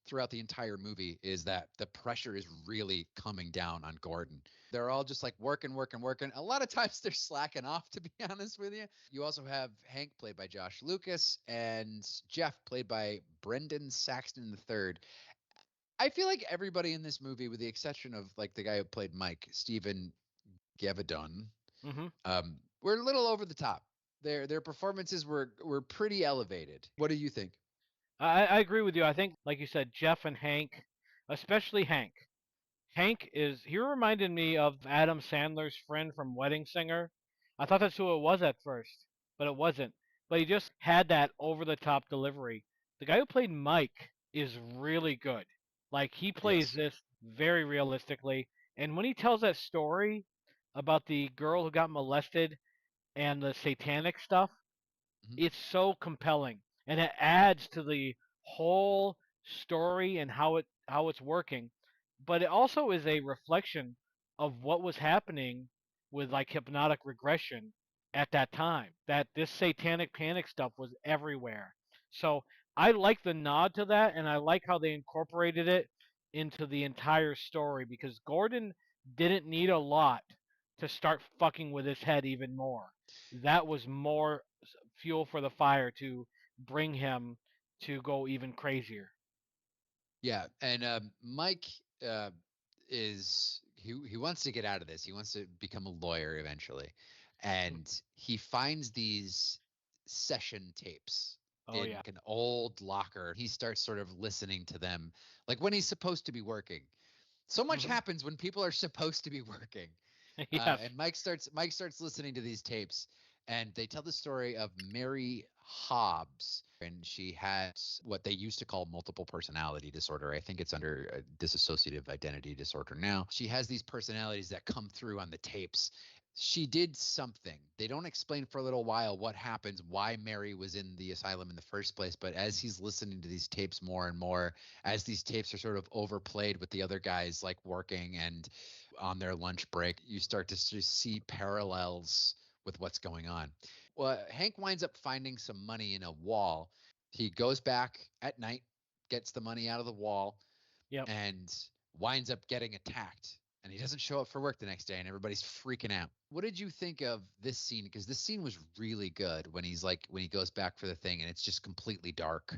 throughout the entire movie, is that the pressure is really coming down on Gordon. They're all just like working, working, working. A lot of times they're slacking off, to be honest with you. You also have Hank, played by Josh Lucas, and Jeff, played by Brendan Saxton III. I feel like everybody in this movie, with the exception of like the guy who played Mike, Stephen Gavedon, Hmm. were a little over the top. Their performances were pretty elevated. What do you think? I agree with you. I think, like you said, Jeff and Hank, especially Hank. He reminded me of Adam Sandler's friend from Wedding Singer. I thought that's who it was at first, but it wasn't. But he just had that over the top delivery. The guy who played Mike is really good. Like he plays Yes. this very realistically. And when he tells that story about the girl who got molested and the satanic stuff, Mhm. it's so compelling, and it adds to the whole story and how it's working. But it also is a reflection of what was happening with like hypnotic regression at that time, that this satanic panic stuff was everywhere. So I like the nod to that, and I like how they incorporated it into the entire story, because Gordon didn't need a lot to start fucking with his head even more. That was more fuel for the fire to bring him to go even crazier. Yeah, and Mike, uh, he wants to get out of this. He wants to become a lawyer eventually, Mm. and he finds these session tapes Oh in yeah. an old locker. He starts sort of listening to them, like when he's supposed to be working. So much Hmm. happens when people are supposed to be working. Yes. And Mike starts listening to these tapes, and they tell the story of Mary Hobbs, and she has what they used to call multiple personality disorder. I think it's under dissociative identity disorder now. She has these personalities that come through on the tapes. She did something. They don't explain for a little while what happens, why Mary was in the asylum in the first place. But as he's listening to these tapes more and more, as these tapes are sort of overplayed with the other guys like working and on their lunch break, you start to see parallels with what's going on. Well, Hank winds up finding some money in a wall. He goes back at night, gets the money out of the wall, Yep. and winds up getting attacked. And he doesn't show up for work the next day, and everybody's freaking out. What did you think of this scene? Because this scene was really good when he goes back for the thing, and it's just completely dark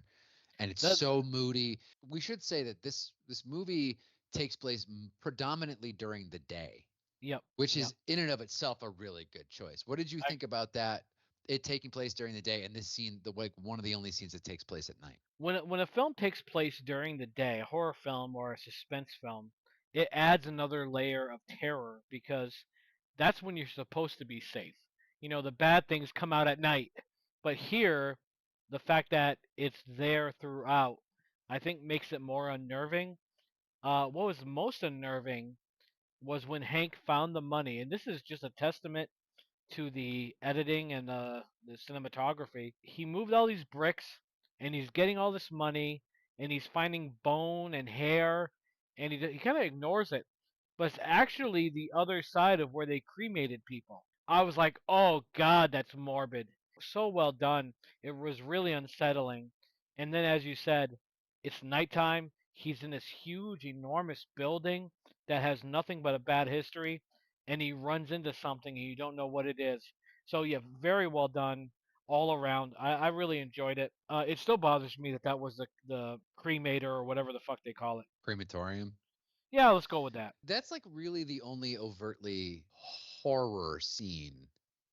and it's That. so moody. We should say that this movie takes place predominantly during the day, Yep. which Yep. is in and of itself a really good choice. What did you I, think about that? It taking place during the day, and this scene, the like one of the only scenes that takes place at night. when a film takes place during the day, a horror film or a suspense film, it adds another layer of terror, because that's when you're supposed to be safe. The bad things come out at night. But here, the fact that it's there throughout, I think makes it more unnerving. What was most unnerving was when Hank found the money, and this is just a testament to the editing and the cinematography. He moved all these bricks, and he's getting all this money, and he's finding bone and hair, and he kind of ignores it. But it's actually the other side of where they cremated people. I was like, oh God, that's morbid. So well done. It was really unsettling. And then, as you said, it's nighttime. He's in this huge, enormous building that has nothing but a bad history, and he runs into something and you don't know what it is. So, yeah, very well done all around. I really enjoyed it. It still bothers me that that was the cremator or whatever the fuck they call it. Crematorium. Yeah, let's go with that. That's like really the only overtly horror scene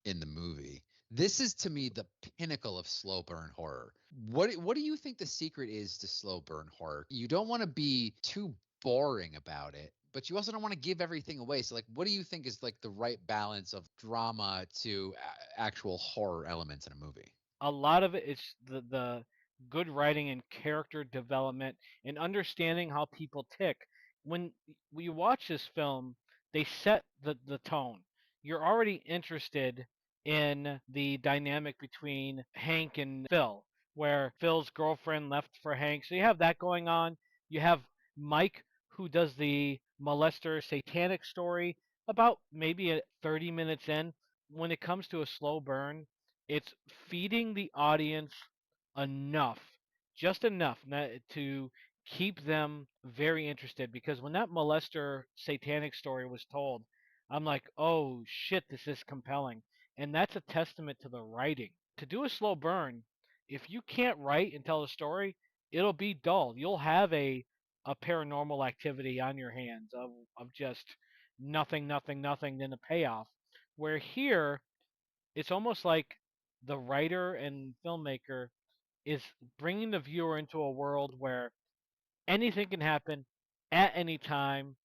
in the movie. This is to me the pinnacle of slow burn horror. What do you think the secret is to slow burn horror? You don't want to be too boring about it, but you also don't want to give everything away. So like what do you think is like the right balance of drama to actual horror elements in a movie? A lot of it is the good writing and character development and understanding how people tick. When you watch this film, they set the tone. You're already interested in the dynamic between Hank and Phil, where Phil's girlfriend left for Hank. So you have that going on. You have Mike, who does the molester satanic story about maybe 30 minutes in. When it comes to a slow burn, it's feeding the audience enough, just enough to keep them very interested. Because when that molester satanic story was told, I'm like, oh shit, this is compelling. And that's a testament to the writing. To do a slow burn, if you can't write and tell a story, it'll be dull. You'll have a paranormal activity on your hands of just nothing, nothing, nothing, then a payoff. Where here, it's almost like the writer and filmmaker is bringing the viewer into a world where anything can happen at any time,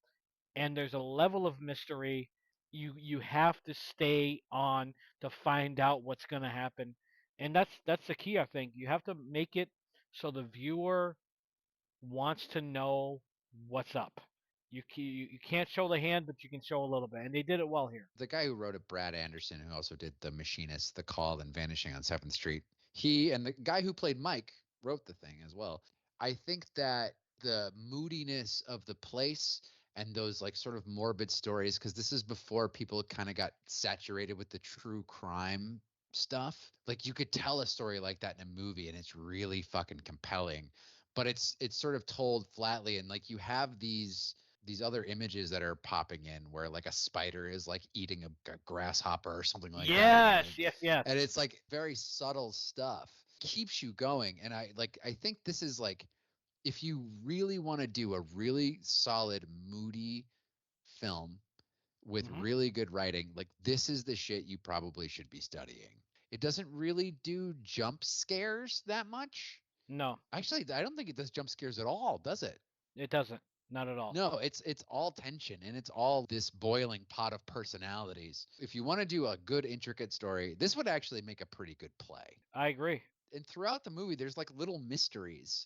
and there's a level of mystery. You have to stay on to find out what's going to happen, and that's the key. I think you have to make it so the viewer wants to know what's up. You can't show the hand, but you can show a little bit, and they did it well here. The guy who wrote it, Brad Anderson, who also did The Machinist, The Call, and Vanishing on 7th Street, he and the guy who played Mike wrote the thing as well. I think that the moodiness of the place and those like sort of morbid stories, because this is before people kind of got saturated with the true crime stuff. Like you could tell a story like that in a movie and it's really fucking compelling, but it's sort of told flatly, and like you have these other images that are popping in where like a spider is like eating a grasshopper or something like that. Yes, yes, yes. And it's like very subtle stuff, keeps you going. And I think this is like, if you really want to do a really solid moody film with Hmm. really good writing, like this is the shit you probably should be studying. It doesn't really do jump scares that much. No, Actually, I don't think it does jump scares at all, does it? it doesn't. Not at all. No, it's all tension, and it's all this boiling pot of personalities. If you want to do a good intricate story, this would actually make a pretty good play. I agree. And throughout the movie, there's like little mysteries.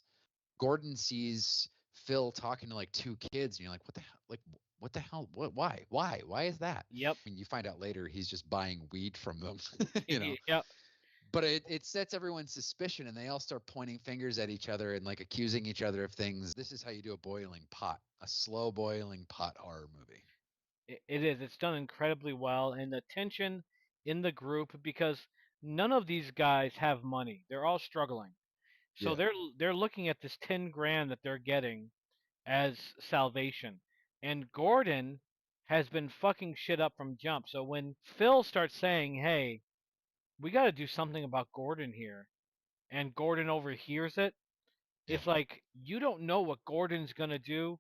Gordon sees Phil talking to like two kids, and you're like, what the hell? Like, what the hell? What? Why is that? Yep. I mean, you find out later he's just buying weed from them, you know. Yep. But it sets everyone's suspicion, and they all start pointing fingers at each other and like accusing each other of things. This is how you do a boiling pot, a slow boiling pot horror movie. It is. It's done incredibly well, and the tension in the group, because none of these guys have money. They're all struggling. So Yeah. they're looking at this 10 grand that they're getting as salvation. And Gordon has been fucking shit up from jump. So when Phil starts saying, "Hey, we got to do something about Gordon here," and Gordon overhears it, Yeah. it's like you don't know what Gordon's gonna do.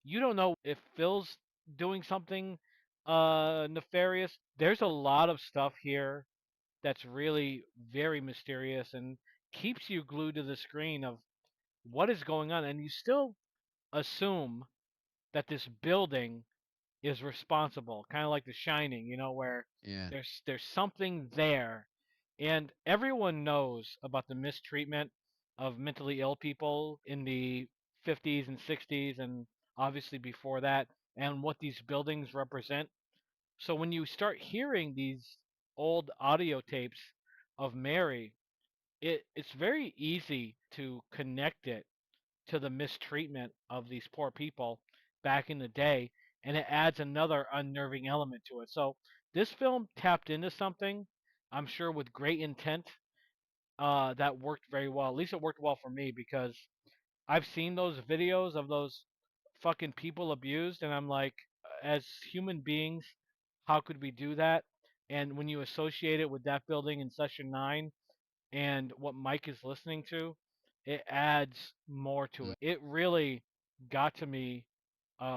You don't know if Phil's doing something nefarious. There's a lot of stuff here that's really very mysterious and keeps you glued to the screen of what is going on, and you still assume that this building is responsible, kind of like The Shining, where Yeah. there's something there, and everyone knows about the mistreatment of mentally ill people in the 50s and 60s, and obviously before that. and what these buildings represent. So when you start hearing these old audio tapes of Mary, it's very easy to connect it to the mistreatment of these poor people back in the day, and it adds another unnerving element to it. So this film tapped into something, I'm sure, with great intent. That worked very well. At least it worked well for me because I've seen those videos of those fucking people abused, and I'm like, as human beings, how could we do that? And when you associate it with that building in Session 9 and what Mike is listening to, it adds more to Mm. it. It really got to me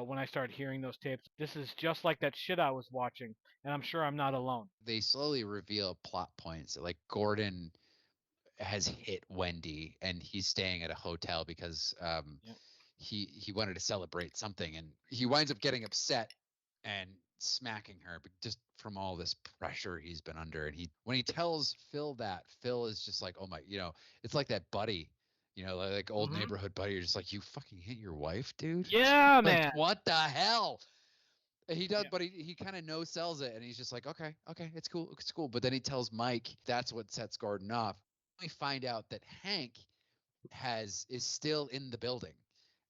when I started hearing those tapes. This is just like that shit I was watching, and I'm sure I'm not alone. They slowly reveal plot points. Like Gordon has hit Wendy, and he's staying at a hotel because Yep. he wanted to celebrate something, and he winds up getting upset and smacking her, but just from all this pressure he's been under. And when he tells Phil that, Phil is just like, oh my, it's like that buddy, like old Hmm. neighborhood buddy. You're just like, you fucking hit your wife, dude. Yeah, Like, man. what the hell? He does, Yeah. but he kind of no sells it, and he's just like, okay, it's cool. But then he tells Mike that's what sets Gordon off. We find out that Hank is still in the building,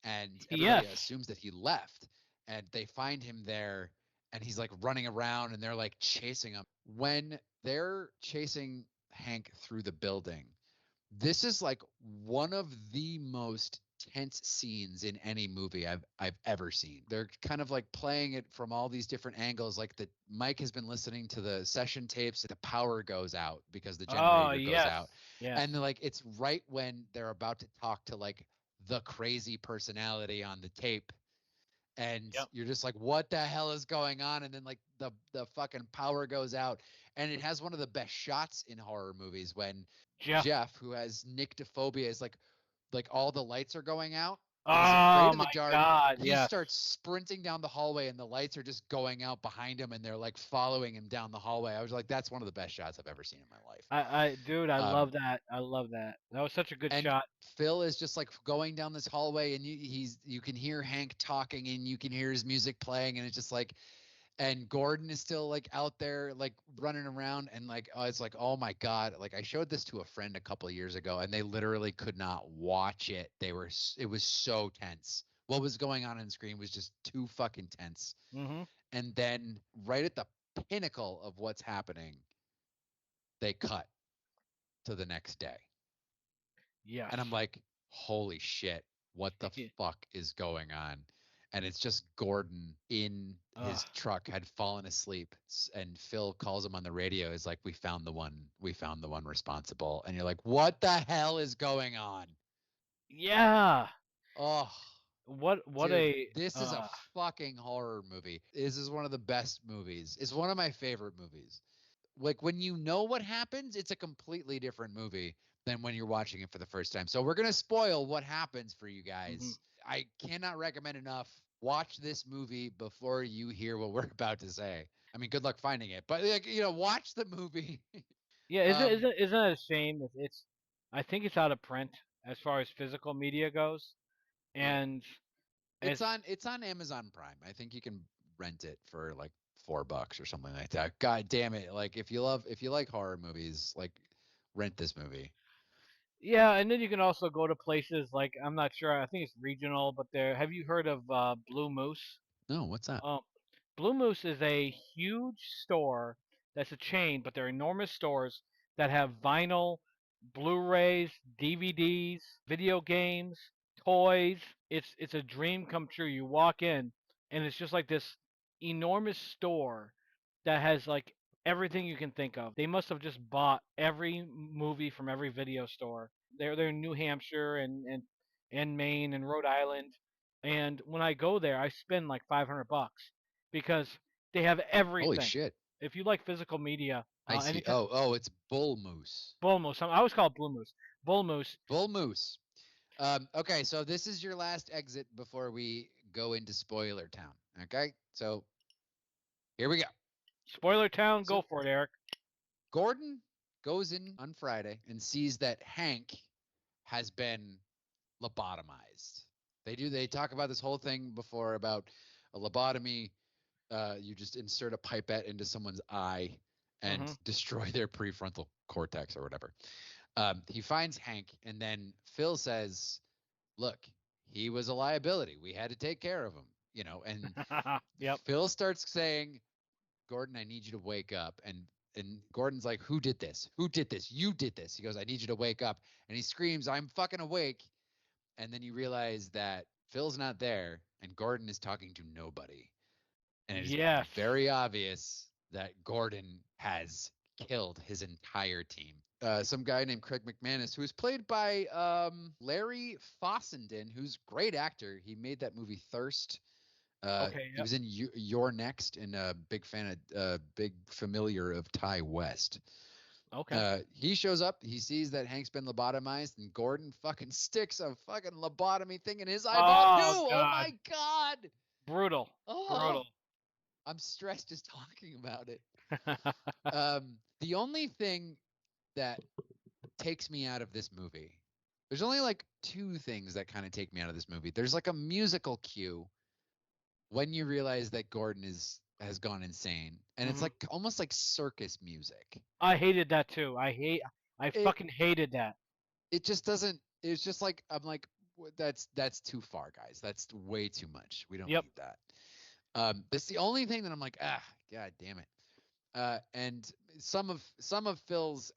and everybody Yes. assumes that he left, and they find him there, and he's like running around, and they're like chasing him. When they're chasing Hank through the building, this is like one of the most tense scenes in any movie I've ever seen. They're kind of like playing it from all these different angles. Like the Mike has been listening to the session tapes. The power goes out because the Oh, generator goes yes. out, Yes. and like it's right when they're about to talk to like the crazy personality on the tape, and Yep. you're just like, what the hell is going on? And then like the fucking power goes out, and it has one of the best shots in horror movies when Jeff. Jeff, who has nyctophobia, is like all the lights are going out and he's afraid Oh of the my dark. God. He Yes. starts sprinting down the hallway, and the lights are just going out behind him, and they're like following him down the hallway. I was like, that's one of the best shots I've ever seen in my life. Dude, I Um, love that. I love that. That was such a good and shot. Phil is just like going down this hallway, and you can hear Hank talking, and you can hear his music playing, and it's just like, and Gordon is still like out there like running around, and like it's like, oh my god. Like I showed this to a friend a couple of years ago, and they literally could not watch it. It was so tense. What was going on screen was just too fucking tense. Hmm. And then right at the pinnacle of what's happening, they cut to the next day, Yes. and I'm like, holy shit, what the fuck is going on? And it's just Gordon in Ugh. his truck, had fallen asleep, and Phil calls him on the radio. Is like, we found the one responsible. And you're like, what the hell is going on? Yeah. Oh, What dude, a this is a fucking horror movie. This is one of the best movies. It's one of my favorite movies. Like when you know what happens, it's a completely different movie than when you're watching it for the first time. So we're going to spoil what happens for you guys. Mhm. I cannot recommend enough. Watch this movie before you hear what we're about to say. I mean, good luck finding it, but like, watch the movie. Yeah, isn't it a shame? I think it's out of print as far as physical media goes, and it's it's on Amazon Prime. I think you can rent it for like $4 or something like that. God damn it. Like if you like horror movies, like rent this movie. yeah, and then you can also go to places like, I'm not sure, I think it's regional, but there. Have you heard of Blue Moose? No, what's that? Um, Blue Moose is a huge store that's a chain, but they're enormous stores that have vinyl, Blu-rays, DVDs, video games, toys. It's a dream come true. You walk in and it's just like this enormous store that has like everything you can think of. They must have just bought every movie from every video store. They're in New Hampshire and Maine and Rhode Island. And when I go there, I spend like $500 because they have Holy everything. shit. If you like physical media, I see. anytime. It's Bull Moose. Bull Moose. I always call it Blue Moose. Bull Moose. Bull Moose. Okay, so this is your last exit before we go into Spoiler Town. Okay, so here we go. Spoiler Town. So Go for it, Eric. Gordon goes in on Friday and sees that Hank has been lobotomized. They talk about this whole thing before about, A lobotomy, you just insert a pipette into someone's eye and destroy their prefrontal cortex or whatever. He finds Hank, and then Phil says, look, he was a liability. We had to take care of him, and Yep. Phil starts saying, Gordon, I need you to wake up. And Gordon's like, who did this? Who did this? You did this. He goes, I need you to wake up. And he screams, I'm fucking awake. And then you realize that Phil's not there and Gordon is talking to nobody. And it is very obvious that Gordon has killed his entire team. Some guy named Craig McManus, who is played by Larry Fossenden, who's a great actor. He made that movie Thirst. He was in You're Next, and a big fan of, big familiar of Ty West. Okay. He shows up. He sees that Hank's been lobotomized, and Gordon fucking sticks a fucking lobotomy thing in his eyeball too. God. Oh my god! Brutal. Brutal. I'm stressed just talking about it. The only thing that takes me out of this movie, there's only like two things that kind of take me out of this movie. There's like a musical cue when you realize that Gordon has gone insane, and it's like almost like circus music. I hated that too. I fucking hated that. It just doesn't. It's just like, I'm like, that's too far, guys. That's way too much. We don't need that. That's the only thing that I'm like, god damn it. And some of Phil's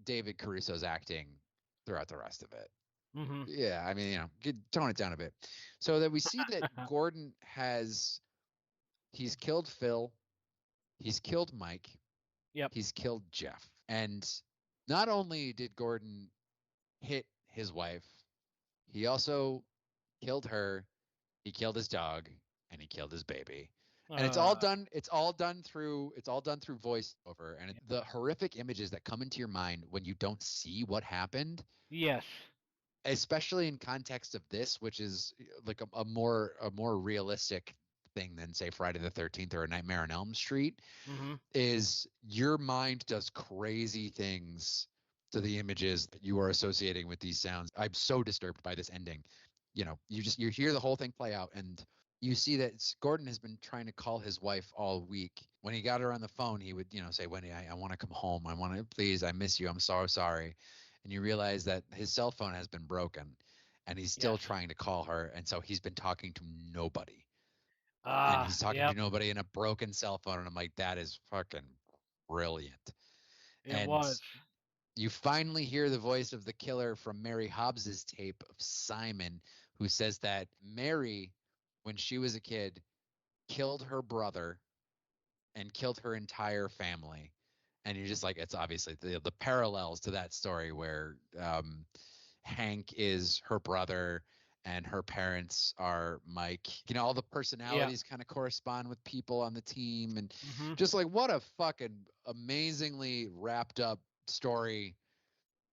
David Caruso's acting throughout the rest of it. Yeah, I mean, tone it down a bit. So that we see that Gordon he's killed Phil, he's killed Mike, he's killed Jeff. And not only did Gordon hit his wife, he also killed her, he killed his dog, and he killed his baby. And it's all done through voiceover, and the horrific images that come into your mind when you don't see what happened. Yes. Especially in context of this, which is like a more realistic thing than, say, Friday the 13th or A Nightmare on Elm Street, is your mind does crazy things to the images that you are associating with these sounds. I'm so disturbed by this ending. You hear the whole thing play out, and you see that Gordon has been trying to call his wife all week. When he got her on the phone, he would, say, Wendy, I want to come home. Please, I miss you. I'm so sorry. And you realize that his cell phone has been broken, and he's still trying to call her. And so he's been talking to nobody. And he's talking to nobody in a broken cell phone. And I'm like, that is fucking brilliant. It was. You finally hear the voice of the killer from Mary Hobbs's tape of Simon, who says that Mary, when she was a kid, killed her brother and killed her entire family. And you're just like, it's obviously the parallels to that story where Hank is her brother and her parents are Mike. All the personalities kind of correspond with people on the team. And just like, what a fucking amazingly wrapped up story.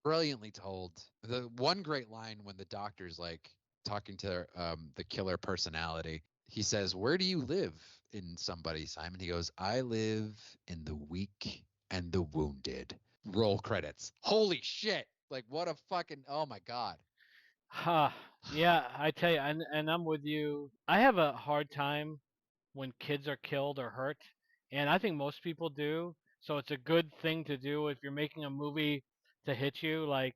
Brilliantly told. The one great line when the doctor's like talking to the killer personality, he says, where do you live in somebody, Simon? He goes, I live in the weak and the wounded. Roll credits. Holy shit. Like, what a fucking, oh my God. Yeah, I tell you, and I'm with you. I have a hard time when kids are killed or hurt, and I think most people do. So it's a good thing to do if you're making a movie to hit you. Like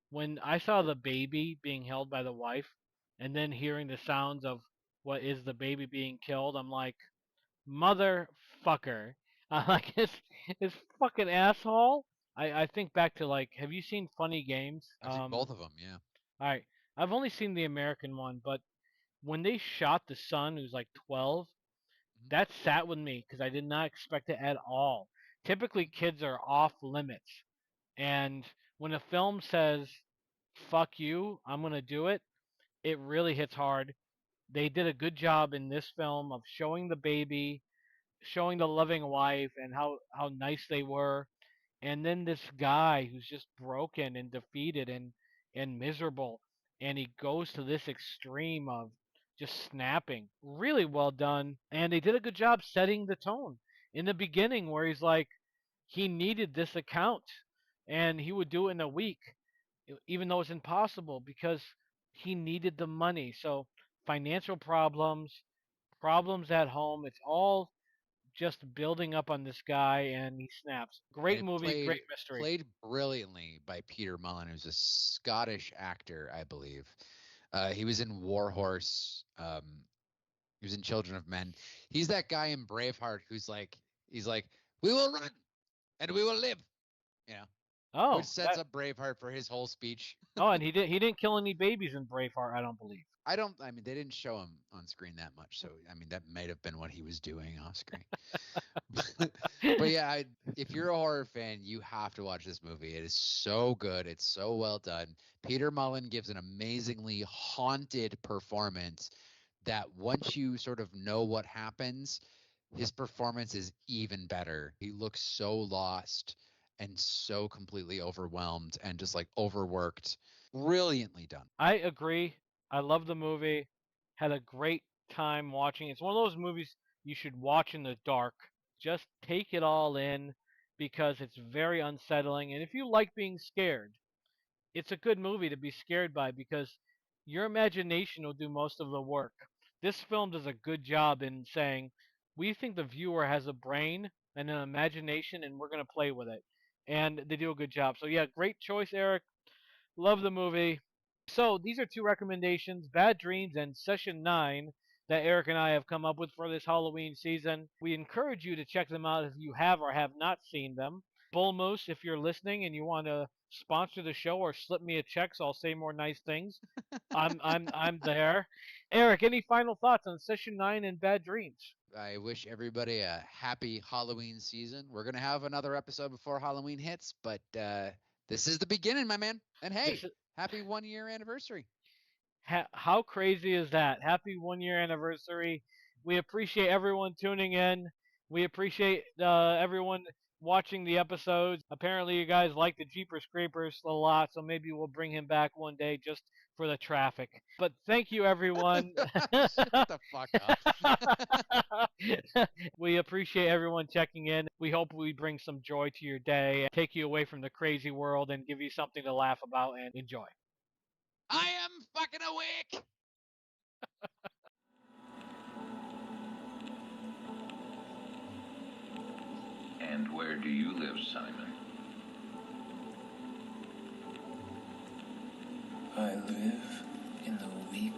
when I saw the baby being held by the wife, and then hearing the sounds of what is the baby being killed, I'm like, motherfucker. I'm like, this fucking asshole. I think back to, like, have you seen Funny Games? I've seen both of them, yeah. All right. I've only seen the American one, but when they shot the son, who's like 12, that sat with me because I did not expect it at all. Typically, kids are off limits. And when a film says, fuck you, I'm going to do it, it really hits hard. They did a good job in this film of showing the baby, showing the loving wife, and how nice they were. And then this guy who's just broken and defeated and miserable, and he goes to this extreme of just snapping. Really well done, and they did a good job setting the tone in the beginning, where he's like, he needed this account, and he would do it in a week, even though it's impossible because he needed the money. So financial problems, problems at home. It's all just building up on this guy, and he snaps. Great And movie, great mystery. played brilliantly by Peter Mullen, who's a Scottish actor, I believe. He was in War Horse. He was in Children of Men. He's that guy in Braveheart he's like, we will run and we will live. You know, Oh, which sets up Braveheart for his whole speech. oh, and he didn't kill any babies in Braveheart, I don't believe. I mean, they didn't show him on screen that much, so I mean, that might have been what he was doing off screen. But yeah, if you're a horror fan, you have to watch this movie. It is so good. It's so well done. Peter Mullen gives an amazingly haunted performance that once you sort of know what happens, his performance is even better. He looks so lost and so completely overwhelmed and just like overworked. Brilliantly done. I agree. I love the movie. Had a great time watching. It's one of those movies you should watch in the dark. Just take it all in because it's very unsettling. And if you like being scared, it's a good movie to be scared by because your imagination will do most of the work. This film does a good job in saying, we think the viewer has a brain and an imagination and we're going to play with it. And they do a good job. So, yeah, great choice, Eric. Love the movie. So these are two recommendations, Bad Dreams and Session 9, that Eric and I have come up with for this Halloween season. We encourage you to check them out if you have or have not seen them. Bull Moose, if you're listening and you want to sponsor the show or slip me a check so I'll say more nice things, I'm there. Eric, any final thoughts on Session 9 and Bad Dreams? I wish everybody a happy Halloween season. We're going to have another episode before Halloween hits, but this is the beginning, my man. And hey, happy 1 year anniversary. How crazy is that? Happy 1 year anniversary. We appreciate everyone tuning in. We appreciate everyone watching the episodes. Apparently, you guys like the Jeepers Creepers a lot, so maybe we'll bring him back one day just for the traffic. But thank you, everyone. Shut the fuck up. We appreciate everyone checking in. We hope we bring some joy to your day, take you away from the crazy world, and give you something to laugh about and enjoy. I am fucking awake. And where do you live, Simon? I live in the weak